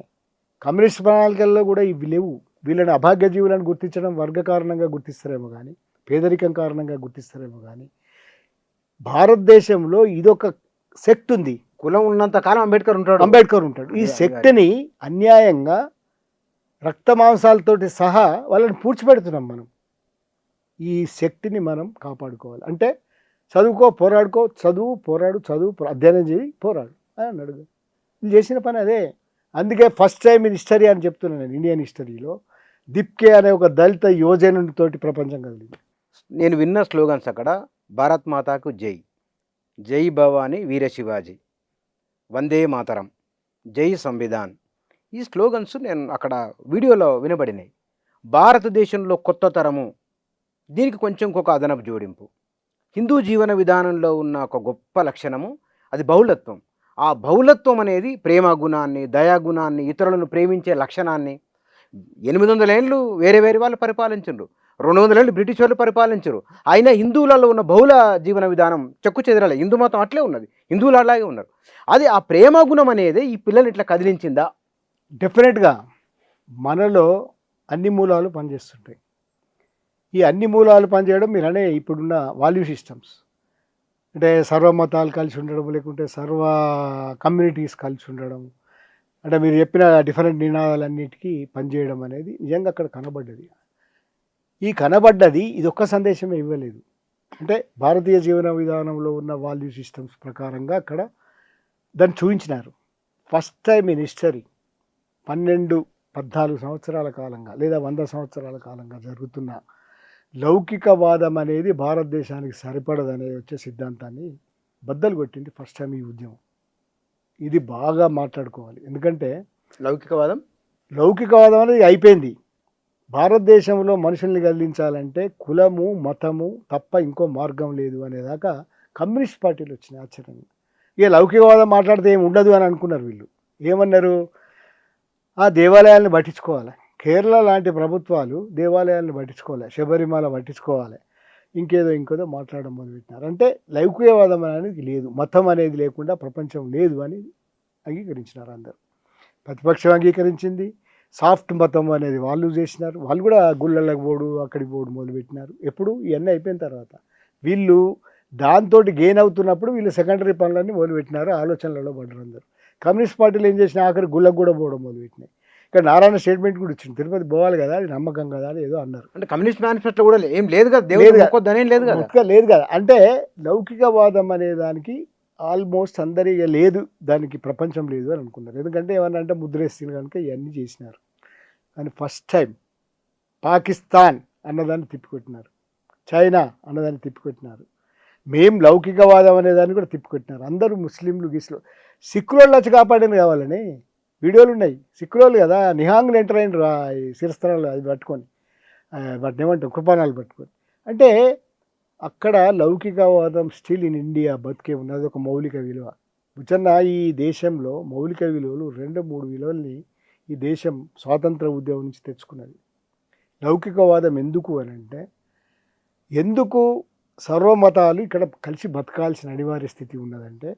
కమ్యూనిస్ట్ ప్రణాళికల్లో కూడా ఇవి లేవు. వీళ్ళని అభాగ్య జీవులను గుర్తించడం వర్గ కారణంగా గుర్తిస్తారేమో కానీ, పేదరికం కారణంగా గుర్తిస్తారేమో కానీ, భారతదేశంలో ఇదొక సెక్ట్ ఉంది. కులం ఉన్నంత కాలం అంబేద్కర్ ఉంటాడు. ఈ సెక్ట్ని అన్యాయంగా రక్త మాంసాలతోటి సహా వాళ్ళని పూడ్చిపెడుతున్నాం మనం. ఈ శక్తిని మనం కాపాడుకోవాలి. అంటే చదువుకో, పోరాడుకో, చదువు, పోరాడు, చదువు, అధ్యయనం చేయి, పోరాడు అని అన్నాడు. వీళ్ళు చేసిన పని అదే. అందుకే ఫస్ట్ టైం ఇన్ హిస్టరీ అని చెప్తున్నాను నేను, ఇండియన్ హిస్టరీలో దిప్కే అనే ఒక దళిత యువజనుడితోటి ప్రపంచం కలిగింది. నేను విన్న స్లోగన్స్ అక్కడ భారత్ మాతాకు జై, జై భవానీ వీర శివాజీ, వందే మాతరం, జై సంవిధాన్. ఈ స్లోగన్స్ నేను అక్కడ వీడియోలో వినబడినాయి. భారతదేశంలో కొత్త తరము, దీనికి కొంచెం ఒక అదనపు జోడింపు. హిందూ జీవన విధానంలో ఉన్న ఒక గొప్ప లక్షణము అది బహుళత్వం. ఆ బహుళత్వం అనేది ప్రేమ గుణాన్ని, దయాగుణాన్ని, ఇతరులను ప్రేమించే లక్షణాన్ని 800 ఏళ్ళు వేరే వేరే వాళ్ళు పరిపాలించరు, 200 ఏళ్ళు బ్రిటిష్ వాళ్ళు పరిపాలించరు. అయినా హిందువులలో ఉన్న బహుళ జీవన విధానం చెక్కు చెదరలే. హిందూ మతం అట్లే ఉన్నది, హిందువులు అలాగే ఉన్నారు. అది ఆ ప్రేమ గుణం అనేది ఈ పిల్లలు ఇట్లా కదిలించిందా? డెఫినెట్గా మనలో అన్ని మూలాలు పనిచేస్తుంటాయి. ఈ అన్ని మూలాలు పనిచేయడం మీరు అనే ఇప్పుడున్న వాల్యూ సిస్టమ్స్, అంటే సర్వ మతాలు కలిసి ఉండడం, లేకుంటే సర్వ కమ్యూనిటీస్ కలిసి ఉండడం, అంటే మీరు చెప్పిన డిఫరెంట్ నినాదాలన్నిటికీ పనిచేయడం అనేది నిజంగా అక్కడ కనబడ్డది. ఈ కనబడ్డది ఇది ఒక్క సందేశమే ఇవ్వలేదు. అంటే భారతీయ జీవన విధానంలో ఉన్న వాల్యూ సిస్టమ్స్ ప్రకారంగా అక్కడ దాన్ని చూపించినారు. ఫస్ట్ టైం ఇన్ హిస్టరీ 12-14 సంవత్సరాల కాలంగా లేదా 100 సంవత్సరాల కాలంగా జరుగుతున్న లౌకికవాదం అనేది భారతదేశానికి సరిపడదనే వచ్చే సిద్ధాంతాన్ని బద్దలు కొట్టింది ఫస్ట్ టైం ఈ ఉద్యమం. ఇది బాగా మాట్లాడుకోవాలి. ఎందుకంటే లౌకికవాదం అనేది అయిపోయింది. భారతదేశంలో మనుషుల్ని కదిలించాలంటే కులము, మతము తప్ప ఇంకో మార్గం లేదు అనేదాకా కమ్యూనిస్ట్ పార్టీలు వచ్చినాయి ఆశ్చర్యంగా. ఇక లౌకికవాదం మాట్లాడితే ఏమి ఉండదు అని అనుకున్నారు వీళ్ళు. ఏమన్నారు? ఆ దేవాలయాలను పట్టించుకోవాలి. కేరళ లాంటి ప్రభుత్వాలు దేవాలయాలను పట్టించుకోవాలి, శబరిమల పట్టించుకోవాలి, ఇంకేదో మాట్లాడడం మొదలుపెట్టినారు. అంటే లౌకికవాదం అనేది లేదు, మతం అనేది లేకుండా ప్రపంచం లేదు అని అంగీకరించినారు అందరు. ప్రతిపక్షం అంగీకరించింది. సాఫ్ట్ మతం అనేది వాళ్ళు చేసినారు. వాళ్ళు కూడా గుళ్ళలకు పోడు, అక్కడికి పోడు మొదలుపెట్టినారు. ఎప్పుడు ఇవన్నీ అయిపోయిన తర్వాత వీళ్ళు దాంతో గెయిన్ అవుతున్నప్పుడు వీళ్ళు సెకండరీ పనులన్నీ మొదలుపెట్టినారు, ఆలోచనలలో పడ్డారు అందరు. కమ్యూనిస్ట్ పార్టీలు ఏం చేసినా ఆఖరి గుళ్ళకు కూడా పోవడం మొదలుపెట్టినాయి. ఇక్కడ నారాయణ స్టేట్మెంట్ కూడా ఇచ్చింది, తిరుపతి పోవాలి కదా, అది నమ్మకం కదా అని ఏదో అన్నారు. అంటే కమ్యూనిస్ట్ మేనిఫెస్టో కూడా ఏం లేదు కదా, లేదు దేవుడు కదా. మొక్కొద్దనేం లేదు కదా. మొక్క లేదు కదా. అంటే లౌకికవాదం అనే దానికి ఆల్మోస్ట్ అందరి లేదు, దానికి ప్రపంచం లేదు అని అనుకున్నారు. ఎందుకంటే ఏమన్నా అంటే ముద్రేస్తుంది కనుక ఇవన్నీ చేసినారు. కానీ ఫస్ట్ టైం పాకిస్తాన్ అన్నదాన్ని తిప్పికొట్టినారు, చైనా అన్నదాన్ని తిప్పికొట్టినారు, మేం లౌకికవాదం అనేదాన్ని కూడా తిప్పికొట్టినారు. అందరూ ముస్లింలు గీసులు సిక్కులోళ్ళు వచ్చి కాపాడని కావాలని వీడియోలు ఉన్నాయి. సిక్కులోళ్ళు కదా నిహాంగ్లు ఎంటర్ అయినరు ఈ శిరస్త్రాలు అది పట్టుకొని, వాటిని ఏమంటారు కృపాణాలు పట్టుకొని. అంటే అక్కడ లౌకికవాదం స్టిల్ ఇన్ ఇండియా బతికే ఉన్నది, ఒక మౌలిక విలువ. ముచ్చన్న ఈ దేశంలో మౌలిక విలువలు 2-3 విలువల్ని ఈ దేశం స్వాతంత్ర ఉద్యమం నుంచి తెచ్చుకున్నది. లౌకికవాదం ఎందుకు అని అంటే, ఎందుకు సర్వమతాలు ఇక్కడ కలిసి బతకాల్సిన అనివార్య స్థితి ఉన్నదంటే,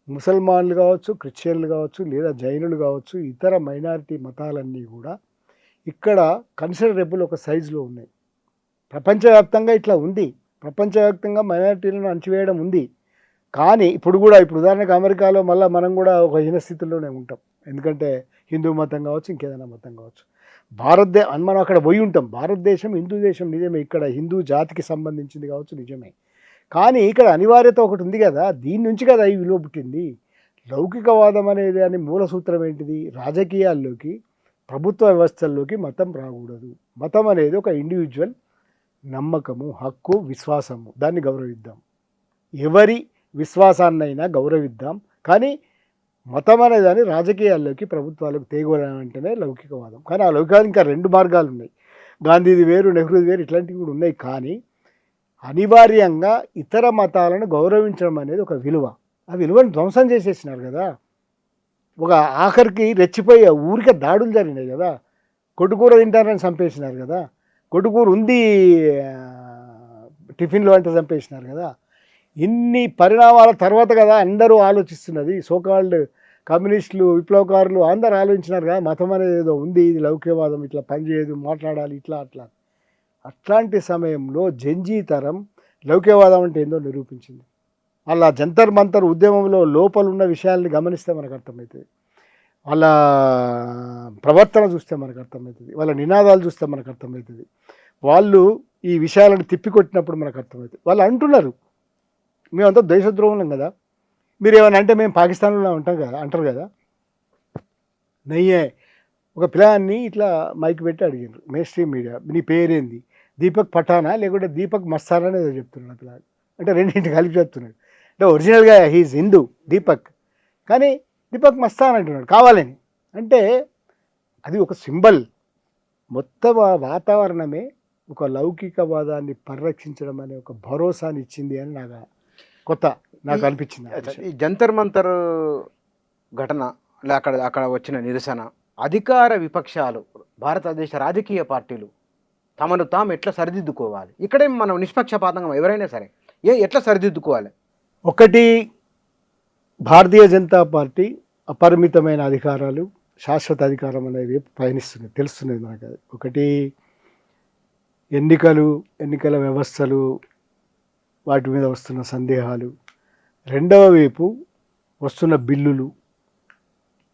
ముసల్మాన్లు కావచ్చు, క్రిస్టియన్లు కావచ్చు, లేదా జైనులు కావచ్చు, ఇతర మైనారిటీ మతాలన్నీ కూడా ఇక్కడ కన్సిడరబుల్ ఒక సైజులో ఉన్నాయి. ప్రపంచవ్యాప్తంగా ఇట్లా ఉంది, ప్రపంచవ్యాప్తంగా మైనారిటీలను అణచివేయడం ఉంది. కానీ ఇప్పుడు ఉదాహరణకు అమెరికాలో మళ్ళీ మనం కూడా ఒక హీనస్థితిలోనే ఉంటాం. ఎందుకంటే హిందూ మతం కావచ్చు, ఇంకేదైనా మతం కావచ్చు. మనం అక్కడ పోయి ఉంటాం. భారతదేశం హిందూ దేశం నిజమే, ఇక్కడ హిందూ జాతికి సంబంధించింది కావచ్చు నిజమే. కానీ ఇక్కడ అనివార్యత ఒకటి ఉంది కదా, దీని నుంచి కదా ఈ విలువ పుట్టింది. లౌకికవాదం అనేది అని మూల సూత్రం ఏంటిది? రాజకీయాల్లోకి, ప్రభుత్వ వ్యవస్థల్లోకి మతం రాకూడదు. మతం అనేది ఒక ఇండివిజువల్ నమ్మకము, హక్కు, విశ్వాసము. దాన్ని గౌరవిద్దాం, ఎవరి విశ్వాసాన్నైనా గౌరవిద్దాం. కానీ మతం అనేదాన్ని రాజకీయాల్లోకి, ప్రభుత్వాలకు తేగోవడం అంటేనే లౌకికవాదం. కానీ ఆ లౌకికవాదం ఇంకా 2 మార్గాలు ఉన్నాయి. గాంధీది వేరు, నెహ్రూది వేరు, ఇట్లాంటివి కూడా ఉన్నాయి. కానీ అనివార్యంగా ఇతర మతాలను గౌరవించడం అనేది ఒక విలువ. ఆ విలువను ధ్వంసం చేసేసినారు కదా. ఒక ఆఖరికి రెచ్చిపోయి ఊరికే దాడులు జరిగినాయి కదా. కొట్టుకూర తింటారని చంపేసినారు కదా, కొట్టుకూర ఉంది టిఫిన్లో అంటే చంపేసినారు కదా. ఇన్ని పరిణామాల తర్వాత కదా అందరూ ఆలోచిస్తున్నది. సోకాల్డ్ కమ్యూనిస్టులు, విప్లవకారులు అందరూ ఆలోచించినారు కదా, మతం అనేది ఏదో ఉంది, ఇది లౌకికవాదం, ఇట్లా పనిచేయదు, మాట్లాడాలి, ఇట్లా అట్లా. అట్లాంటి సమయంలో జంజీ తరం లౌకికవాదం అంటే ఏందో నిరూపించింది. అలా జంతర్ మంతర్ ఉద్యమంలో లోపల ఉన్న విషయాల్ని గమనిస్తే మనకు అర్థమవుతుంది, వాళ్ళ ప్రవర్తన చూస్తే మనకు అర్థమవుతుంది, వాళ్ళ నినాదాలు చూస్తే మనకు అర్థమవుతుంది, వాళ్ళు ఈ విషయాలను తిప్పికొట్టినప్పుడు మనకు అర్థమవుతుంది. వాళ్ళు అంటున్నారు మేమంతా దేశద్రోహులం కదా, మీరు ఏమైనా అంటే మేము పాకిస్తాన్లో ఉంటాం కదా అంటారు కదా. నయ్యే ఒక పిల్లాన్ని ఇట్లా మైక్ పెట్టి అడిగారు మెయిన్ స్ట్రీమ్ మీడియా, నీ పేరేంది, దీపక్ పఠానా లేకుంటే దీపక్ మస్తానా అనేది చెప్తున్నాడు ఆ పిల్లాడు. అంటే రెండింటి కలిపి చెప్తున్నాడు. అంటే ఒరిజినల్గా హీఈస్ హిందూ దీపక్, కానీ దీపక్ మస్తాన్ అంటున్నాడు కావాలని. అంటే అది ఒక సింబల్. మొత్తం ఆ వాతావరణమే ఒక లౌకికవాదాన్ని పరిరక్షించడం అనే ఒక భరోసాని ఇచ్చింది అని నాకు అనిపించింది. ఈ జంతర్ మంతర్ ఘటన అక్కడ వచ్చిన నిరసన, అధికార విపక్షాలు, భారతదేశ రాజకీయ పార్టీలు తమను తాము ఎట్లా సరిదిద్దుకోవాలి? ఇక్కడే మనం నిష్పక్షపాతంగా ఎవరైనా సరే ఎట్లా సరిదిద్దుకోవాలి? ఒకటి, భారతీయ జనతా పార్టీ అపరిమితమైన అధికారాలు, శాశ్వత అధికారం అనేది పయనిస్తున్నది, తెలుస్తున్నది మనకు. అది ఒకటి. ఎన్నికల వ్యవస్థలు, వాటి మీద వస్తున్న సందేహాలు. రెండవ వైపు వస్తున్న బిల్లులు,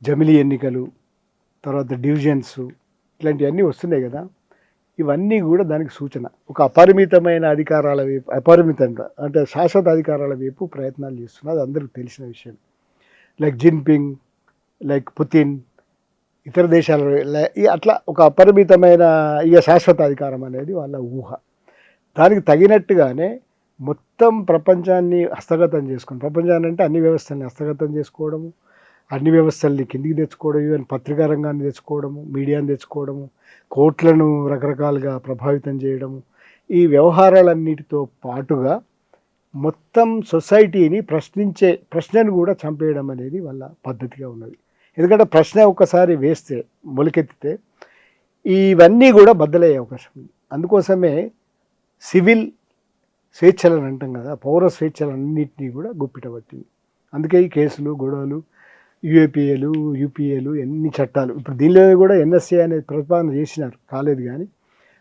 జమిలీ ఎన్నికలు, తర్వాత డివిజన్స్, ఇట్లాంటివన్నీ వస్తున్నాయి కదా. ఇవన్నీ కూడా దానికి సూచన. ఒక అపరిమితమైన అధికారాల వైపు, అపరిమితంగా అంటే శాశ్వత అధికారాల వైపు ప్రయత్నాలు చేస్తున్నారు. అది అందరికీ తెలిసిన విషయం. లైక్ జిన్పింగ్, లైక్ పుతిన్, ఇతర దేశాల అట్లా ఒక అపరిమితమైన శాశ్వత అధికారం అనేది వాళ్ళ ఊహ. దానికి తగినట్టుగానే మొత్తం ప్రపంచాన్ని హస్తగతం చేసుకొని, ప్రపంచాన్ని అంటే అన్ని వ్యవస్థల్ని హస్తగతం చేసుకోవడము, అన్ని వ్యవస్థల్ని కిందికి తెచ్చుకోవడం, ఈవెన్ పత్రికా రంగాన్ని తెచ్చుకోవడము, మీడియాని తెచ్చుకోవడము, కోర్టులను రకరకాలుగా ప్రభావితం చేయడము, ఈ వ్యవహారాలన్నిటితో పాటుగా మొత్తం సొసైటీని ప్రశ్నను కూడా చంపేయడం అనేది వాళ్ళ పద్ధతిగా ఉన్నది. ఎందుకంటే ప్రశ్న ఒక్కసారి వేస్తే, మొలకెత్తితే ఇవన్నీ కూడా బద్దలయ్యే అవకాశం ఉంది. అందుకోసమే సివిల్ స్వేచ్ఛలను అంటాం కదా, పౌర స్వేచ్ఛలన్నింటినీ కూడా గుప్పిటబట్టింది. అందుకే ఈ కేసులు, గొడవలు, యూఏపీఏలు, యూపీఏలు, ఎన్ని చట్టాలు. ఇప్పుడు దీనిలో కూడా ఎన్ఎస్ఏ అనేది ప్రతిపాదన చేసినారు, కాలేదు. కానీ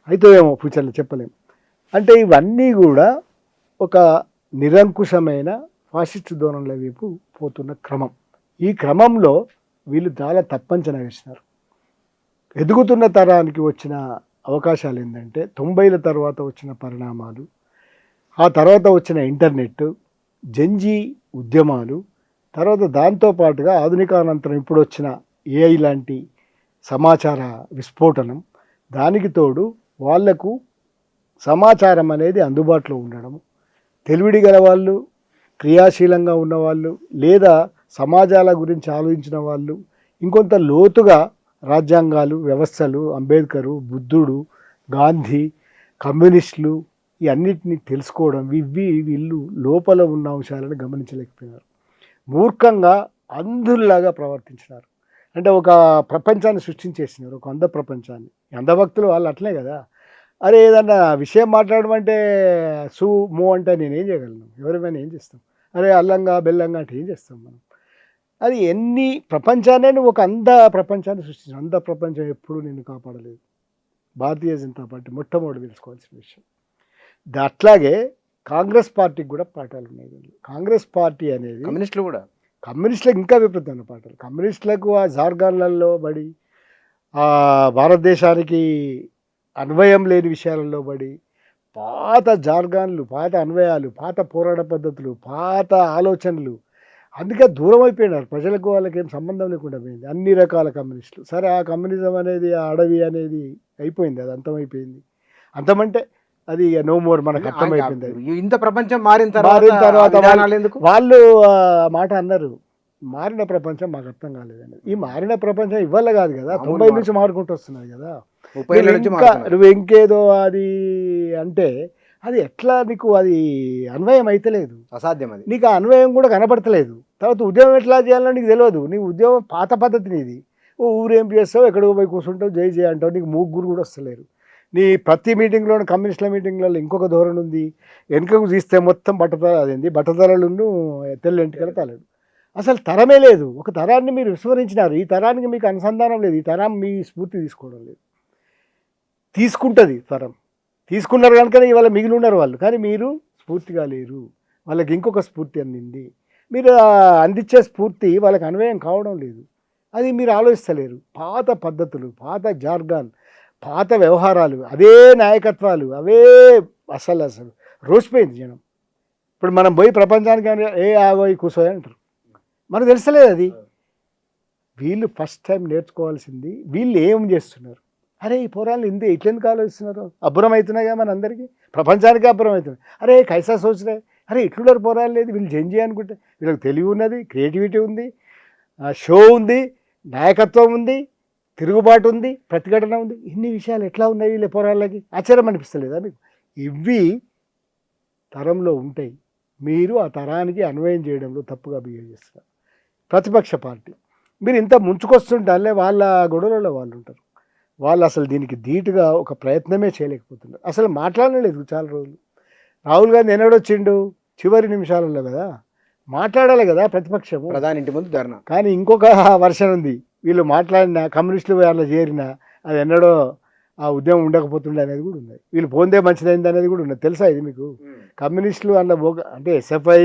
అయితే ఏమో ఫ్యూచర్లో చెప్పలేము. అంటే ఇవన్నీ కూడా ఒక నిరంకుశమైన ఫాసిస్ట్ ధోరణుల వైపు పోతున్న క్రమం. ఈ క్రమంలో వీళ్ళు చాలా తప్పంచనా వేసినారు. ఎదుగుతున్న తరానికి వచ్చిన అవకాశాలు ఏంటంటే 90ల తర్వాత వచ్చిన పరిణామాలు, ఆ తర్వాత వచ్చిన ఇంటర్నెట్, జంజీ ఉద్యమాలు, తర్వాత దాంతోపాటుగా ఆధునికానంతరం ఇప్పుడు వచ్చిన ఏఐ లాంటి సమాచార విస్ఫోటనం, దానికి తోడు వాళ్లకు సమాచారం అనేది అందుబాటులో ఉండడం, తెలివిడి గల వాళ్ళు, క్రియాశీలంగా ఉన్నవాళ్ళు, లేదా సమాజాల గురించి ఆలోచించిన వాళ్ళు, ఇంకొంత లోతుగా రాజ్యాంగాలు, వ్యవస్థలు, అంబేద్కరు, బుద్ధుడు, గాంధీ, కమ్యూనిస్టులు ఈ అన్నిటిని తెలుసుకోవడం, వీళ్ళు లోపల ఉన్న అంశాలను గమనించలేకపోయినారు. మూర్ఖంగా అంధుల్లాగా ప్రవర్తించినారు. అంటే ఒక ప్రపంచాన్ని సృష్టించేసినారు, ఒక అంధ ప్రపంచాన్ని. అంధభక్తులు వాళ్ళు అట్లే కదా. అరే ఏదన్నా విషయం మాట్లాడమంటే సు మూ అంటే నేనేం చేయగలను, ఎవరైనా ఏం చేస్తాం, అరే అల్లంగా బెల్లంగా అంటే ఏం చేస్తాం మనం. అది ఎన్ని ప్రపంచాన్ని నువ్వు ఒక అంధ ప్రపంచాన్ని సృష్టించావు. అంధ ప్రపంచం ఎప్పుడూ నిన్ను కాపాడలేదు. భారతీయ జనతా పార్టీ మొట్టమొదటి తెలుసుకోవాల్సిన విషయం. అట్లాగే కాంగ్రెస్ పార్టీకి కూడా పాఠాలు ఉన్నాయి. కాంగ్రెస్ పార్టీ అనేది కమ్యూనిస్టులకు ఇంకా విపరీతమైన పాఠాలు. కమ్యూనిస్టులకు ఆ జార్గాన్లలో పడి, ఆ భారతదేశానికి అన్వయం లేని విషయాలలో పడి, పాత జార్గాన్లు, పాత అన్వయాలు, పాత పోరాట పద్ధతులు, పాత ఆలోచనలు, అందుకే దూరం అయిపోయినారు. ప్రజలకు వాళ్ళకి ఏం సంబంధం లేకుండా పోయింది అన్ని రకాల కమ్యూనిస్టులు. సరే ఆ కమ్యూనిజం అనేది, ఆ అడవి అనేది అయిపోయింది, అది అంతమైపోయింది. అంతమంటే అది నో మోర్, మనకు అర్థమైపోయింది. ఇంత ప్రపంచం మారిన తర్వాత వాళ్ళు మాట అన్నారు, మారిన ప్రపంచం మాకు అర్థం కాలేదండి. ఈ మారిన ప్రపంచం ఇవ్వాలి కాదు కదా, 90 నుంచి మారుకుంటూ వస్తున్నది కదా. నువ్వు ఇంకేదో అది అంటే అది ఎట్లా నీకు అది అన్వయం అయితలేదు, అసాధ్యం. అది నీకు ఆ అన్వయం కూడా కనపడతలేదు. తర్వాత ఉద్యోగం ఎట్లా చేయాలో నీకు తెలియదు. నీ ఉద్యోగం పాత పద్ధతిని ఇది. ఊరేం చేస్తావు, ఎక్కడికి పోయి కూర్చుంటావు, జై జై అంటావు, నీకు ముగ్గురు కూడా వస్తలేరు. నీ ప్రతి మీటింగ్లోనూ, కమ్యూనిస్టుల మీటింగ్లలో ఇంకొక ధోరణి ఉంది. వెనుకకు తీస్తే మొత్తం బట్టతలలు తెల్లెంటికల తలడు. అసలు తరమే లేదు. ఒక తరాన్ని మీరు విస్మరించినారు. ఈ తరానికి మీకు అనుసంధానం లేదు. ఈ తరం మీ స్ఫూర్తి తీసుకోవడం లేదు. తీసుకుంటుంది తరం. తీసుకున్నారు కనుక ఇవాళ మిగిలి ఉన్నారు వాళ్ళు. కానీ మీరు స్ఫూర్తిగా లేరు. వాళ్ళకి ఇంకొక స్ఫూర్తి అందింది. మీరు అందించే స్ఫూర్తి వాళ్ళకి అన్వయం కావడం లేదు. అది మీరు ఆలోచిస్తలేరు. పాత పద్ధతులు, పాత జార్గాన్, పాత వ్యవహారాలు, అదే నాయకత్వాలు, అవే అసలు రోసిపోయింది జనం. ఇప్పుడు మనం పోయి ప్రపంచానికి ఆగోయి కూర్చోయి అంటారు. మనకు తెలుసలేదు అది. వీళ్ళు ఫస్ట్ టైం నేర్చుకోవాల్సింది, వీళ్ళు ఏం చేస్తున్నారు. అరే ఈ పోరాళ్ళు ఇట్లెందుకు ఆలోచిస్తున్నారు, అబ్బురం అవుతున్నాయిగా మన అందరికీ, ప్రపంచానికి అబ్బురం అవుతున్నాయి. అరే కైసా సోచరే, అరే ఇట్లున్నారు పోరాళ్ళు లేదు, వీళ్ళు జంజీ అనుకుంటే. వీళ్ళకి తెలివి ఉన్నది, క్రియేటివిటీ ఉంది, షో ఉంది, నాయకత్వం ఉంది, తిరుగుబాటు ఉంది, ప్రతిఘటన ఉంది. ఇన్ని విషయాలు ఎట్లా ఉన్నాయి వీళ్ళ పోరాళ్ళకి? ఆశ్చర్యం అనిపిస్తలేదా మీకు? ఇవి తరంలో ఉంటాయి. మీరు ఆ తరానికి అన్వయం చేయడంలో తప్పుగా బిహేవ్ చేస్తారు. ప్రతిపక్ష పార్టీ మీరు ఇంత ముంచుకొస్తుంటారులే, వాళ్ళ గొడవలలో వాళ్ళు ఉంటారు. వాళ్ళు అసలు దీనికి ధీటుగా ఒక ప్రయత్నమే చేయలేకపోతున్నారు. అసలు మాట్లాడలేదు చాలా రోజులు. రాహుల్ గాంధీ ఎన్నడొచ్చిండు? చివరి నిమిషాలలో కదా. మాట్లాడాలి కదా ప్రతిపక్షం, ప్రధాని ఇంటి ముందు ధర్నా. కానీ ఇంకొక వర్షన్ ఉంది. వీళ్ళు మాట్లాడిన కమ్యూనిస్టులు వాళ్ళ చేరిన అది ఎన్నడో ఆ ఉద్యమం ఉండకపోతుండే అనేది కూడా ఉంది. వీళ్ళు పోందే మంచిదైంది అనేది కూడా ఉన్నది. తెలుసా ఇది మీకు? కమ్యూనిస్టులు అన్న అంటే ఎస్ఎఫ్ఐ,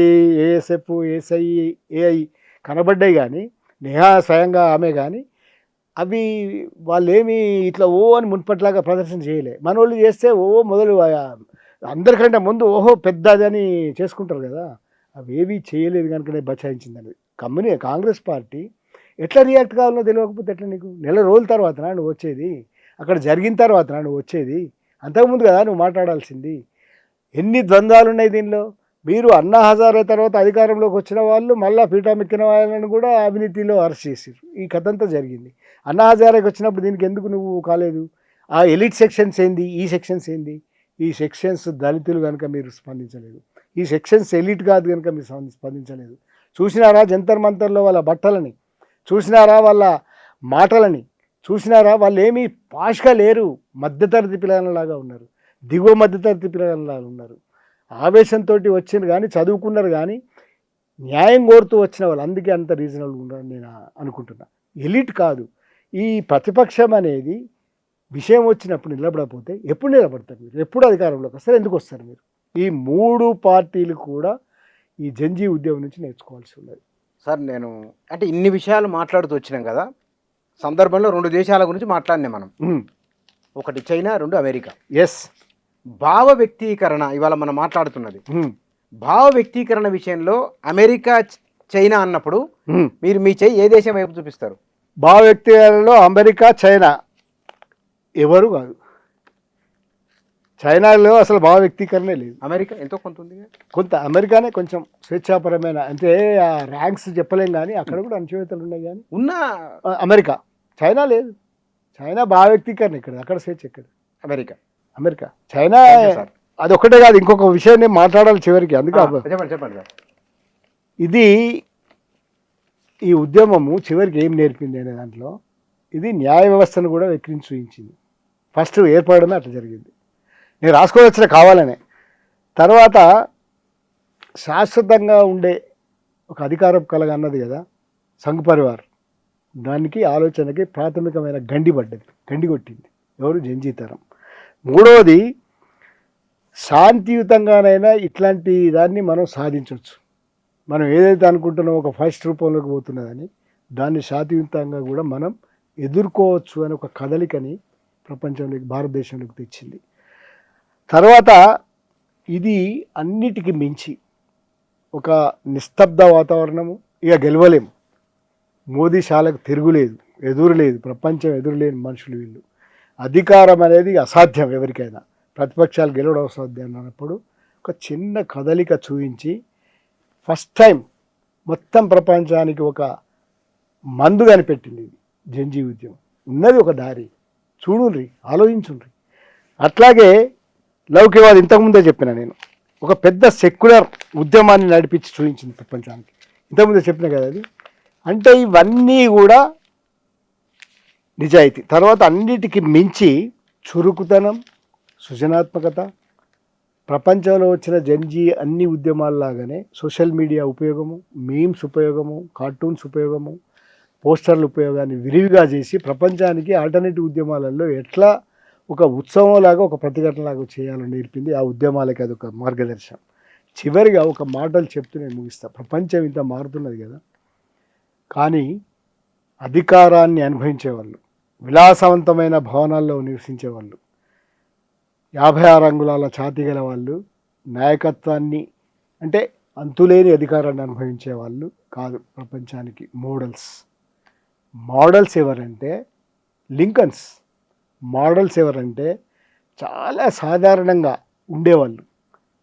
ఏఎస్ఎఫ్, ఏఎస్ఐ, ఏఐ కనబడ్డాయి కానీ, నేహా స్వయంగా ఆమె కానీ అవి వాళ్ళు ఏమి ఇట్లా ఓ అని మున్పట్లాగా ప్రదర్శన చేయలే. మనోళ్ళు చేస్తే మొదలు అందరికంటే ముందు పెద్దదని చేసుకుంటారు కదా. అవి ఏవి చేయలేదు కనుకనే బచాయించిందని. కాంగ్రెస్ పార్టీ ఎట్లా రియాక్ట్ కావాలో తెలియకపోతే ఎట్లా? నీకు నెల రోజుల తర్వాత నువ్వు వచ్చేది, అక్కడ జరిగిన తర్వాత నువ్వు వచ్చేది, అంతకుముందు కదా నువ్వు మాట్లాడాల్సింది. ఎన్ని ద్వంద్వాలు ఉన్నాయి దీనిలో. మీరు అన్నా హజారే తర్వాత అధికారంలోకి వచ్చిన వాళ్ళు మళ్ళీ పీఠామెక్కిన వాళ్ళని కూడా అవినీతిలో అరెస్ట్ చేసారు. ఈ కథ అంతా జరిగింది. అన్నా హజారేకి వచ్చినప్పుడు దీనికి ఎందుకు నువ్వు కాలేదు? ఆ ఎలిట్ సెక్షన్స్ ఏంది, ఈ సెక్షన్స్ ఏంది? ఈ సెక్షన్స్ దళితులు కనుక మీరు స్పందించలేదు, ఈ సెక్షన్స్ ఎలిట్ కాదు కనుక మీరు స్పందించలేదు. చూసినారా జంతర్ మంతర్లో వాళ్ళ బట్టలని, చూసినారా వాళ్ళ మాటలని, చూసినారా వాళ్ళు ఏమీ పాష్గా లేరు. మధ్యతరగతి పిల్లలలాగా ఉన్నారు, దిగువ మధ్యతరగతి పిల్లలలాగా ఉన్నారు. ఆవేశంతో వచ్చింది కానీ, చదువుకున్నారు కానీ, న్యాయం కోరుతూ వచ్చిన వాళ్ళు. అందుకే అంత రీజనబుల్గా ఉన్నారని నేను అనుకుంటున్నా. ఎలిట్ కాదు. ఈ ప్రతిపక్షం అనేది విషయం వచ్చినప్పుడు నిలబడకపోతే ఎప్పుడు నిలబడతారు మీరు? ఎప్పుడు అధికారంలోకి వస్తారు? ఎందుకు వస్తారు మీరు? ఈ 3 పార్టీలు కూడా ఈ జంజీ ఉద్యమం నుంచి నేర్చుకోవాల్సి ఉన్నది. సార్ నేను అంటే ఇన్ని విషయాలు మాట్లాడుతూ వచ్చినాం కదా, సందర్భంలో 2 దేశాల గురించి మాట్లాడినాం మనం. ఒకటి చైనా, 2 అమెరికా. ఎస్. భావ వ్యక్తీకరణ ఇవాళ మనం మాట్లాడుతున్నది. భావ వ్యక్తీకరణ విషయంలో అమెరికా చైనా అన్నప్పుడు మీరు మీ చెయ్యి ఏ దేశం వైపు చూపిస్తారు? భావ వ్యక్తీకరణలో అమెరికా చైనా ఎవరు కాదు. చైనాలో అసలు భావ వ్యక్తీకరణే లేదు. అమెరికా ఎంతో కొంత ఉంది, కొంత అమెరికానే కొంచెం స్వేచ్ఛాపరమైన, అంటే ఆ ర్యాంక్స్ చెప్పలేం కానీ అక్కడ కూడా అణచివేతలు ఉన్నాయి కానీ ఉన్న అమెరికా. చైనా లేదు. చైనా భావ వ్యక్తీకరణ ఇక్కడ, అక్కడ స్వేచ్ఛ ఇక్కడ. అమెరికా చైనా అది ఒకటే కాదు, ఇంకొక విషయాన్ని మాట్లాడాలి చివరికి. అందుకే చెప్పండి సార్. ఇది ఈ ఉద్యమము చివరికి ఏం నేర్పింది అనే దాంట్లో ఇది న్యాయ వ్యవస్థను కూడా వెక్కిరించి చూపించింది. ఫస్ట్ ఏర్పడమే అట్లా జరిగింది. నేను రాసుకోవచ్చిన కావాలనే. తర్వాత శాశ్వతంగా ఉండే ఒక అధికారం కలగన్నది కదా సంఘ్ పరివార్, దానికి ఆలోచనకి ప్రాథమికమైన గండి కొట్టింది ఎవరు? జంజీ తరం. మూడవది, శాంతియుతంగానైనా ఇట్లాంటి దాన్ని మనం సాధించవచ్చు. మనం ఏదైతే అనుకుంటున్నామో ఒక ఫస్ట్ రూపంలోకి పోతున్నదని, దాన్ని శాంతియుతంగా కూడా మనం ఎదుర్కోవచ్చు అని ఒక కదలికని ప్రపంచంలోకి, భారతదేశంలోకి తెచ్చింది. తర్వాత ఇది అన్నిటికీ మించి ఒక నిస్తబ్ద వాతావరణము. ఇక గెలవలేము. మోదీ శాలకు తిరుగులేదు, ఎదురులేదు, ప్రపంచం ఎదురులేని మనుషులు వీళ్ళు. అధికారం అనేది అసాధ్యం ఎవరికైనా, ప్రతిపక్షాలు గెలవడం అసాధ్యం అన్నప్పుడు ఒక చిన్న కదలిక చూపించి ఫస్ట్ టైం మొత్తం ప్రపంచానికి ఒక మందు కనిపెట్టింది ఇది జంజీ ఉద్యమం. ఉన్నది ఒక దారి, చూడుండ్రి, ఆలోచించుండ్రి. అట్లాగే లౌకికవాది ఇంతకుముందే చెప్పిన నేను, ఒక పెద్ద సెక్యులర్ ఉద్యమాన్ని నడిపించి చూపించింది ప్రపంచానికి. ఇంతకుముందే చెప్పిన కదా అది. అంటే ఇవన్నీ కూడా నిజాయితీ. తర్వాత అన్నిటికీ మించి చురుకుతనం, సృజనాత్మకత. ప్రపంచంలో వచ్చిన జంజీ అన్ని ఉద్యమాల్లాగానే సోషల్ మీడియా ఉపయోగము, మీమ్స్ ఉపయోగము, కార్టూన్స్ ఉపయోగము, పోస్టర్ల ఉపయోగాన్ని విరివిగా చేసి ప్రపంచానికి ఆల్టర్నేటివ్ ఉద్యమాలలో ఎట్లా ఒక ఉత్సవంలాగా, ఒక ప్రతిఘటనలాగా చేయాలని నేర్పింది. ఆ ఉద్యమాలకి అది ఒక మార్గదర్శనం. చివరిగా ఒక మాటలు చెప్తూ నేను ముగిస్తా. ప్రపంచం ఇంత మారుతున్నది కదా, కానీ అధికారాన్ని అనుభవించేవాళ్ళు, విలాసవంతమైన భవనాల్లో నివసించేవాళ్ళు, 56 అంగుళాల ఛాతీ గల వాళ్ళు, నాయకత్వాన్ని అంటే అంతులేని అధికారాన్ని అనుభవించే వాళ్ళు కాదు ప్రపంచానికి మోడల్స్ ఎవరంటే లింకన్స్. మోడల్స్ ఎవరంటే చాలా సాధారణంగా ఉండేవాళ్ళు.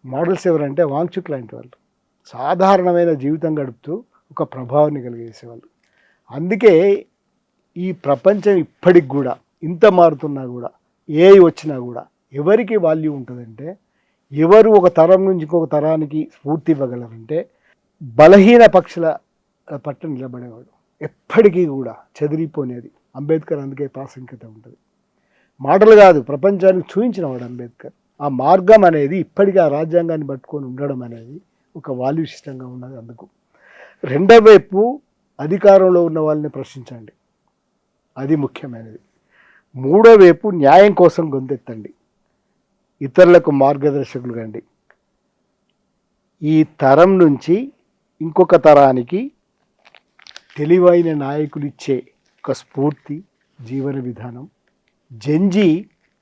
మోడల్స్ ఎవరంటే వాంగ్చుక్ లాంటి వాళ్ళు, సాధారణమైన జీవితం గడుపుతూ ఒక ప్రభావాన్ని కలిగేసేవాళ్ళు. అందుకే ఈ ప్రపంచం ఇప్పటికి కూడా ఇంత మారుతున్నా కూడా, ఏఐ వచ్చినా కూడా ఎవరికి వాల్యూ ఉంటుందంటే, ఎవరు ఒక తరం నుంచి ఇంకొక తరానికి స్ఫూర్తి ఇవ్వగలరంటే బలహీన పక్షుల పట్ల నిలబడేవాడు. ఎప్పటికీ కూడా చెదిరిపోనేది. అంబేద్కర్ అందుకే ప్రాసంగికత ఉంటుంది. మాటలు కాదు, ప్రపంచానికి చూపించినవాడు అంబేద్కర్. ఆ మార్గం అనేది ఇప్పటికీ ఆ రాజ్యాంగాన్ని పట్టుకొని ఉండడం అనేది ఒక వాల్యూ సిస్టంగా ఉన్నది. అందుకు రెండో వైపు అధికారంలో ఉన్న వాళ్ళని ప్రశ్నించండి, అది ముఖ్యమైనది. మూడో వైపు న్యాయం కోసం గొంతెత్తండి, ఇతరులకు మార్గదర్శకులు కండి. ఈ తరం నుంచి ఇంకొక తరానికి తెలివైన నాయకులు ఇచ్చే ఒక స్ఫూర్తి, జీవన విధానం జంజీ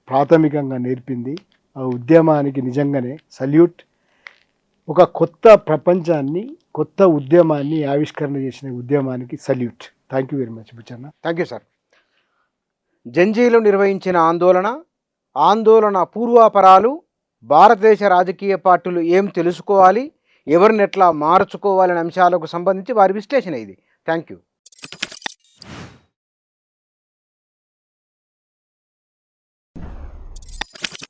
ప్రాథమికంగా నేర్పింది. ఆ ఉద్యమానికి నిజంగానే సల్యూట్. ఒక కొత్త ప్రపంచాన్ని, కొత్త ఉద్యమాన్ని ఆవిష్కరణ చేసిన ఉద్యమానికి salute. Thank you very much Buchanna. Thank you sir. జంజీలు నిర్వహించిన ఆందోళన పూర్వాపరాలు, భారతదేశ రాజకీయ పార్టీలు ఏం తెలుసుకోవాలి, ఎవరిని ఎట్లా మార్చుకోవాలనే అంశాలకు సంబంధించి వారి విశ్లేషణ ఇది. Thank you.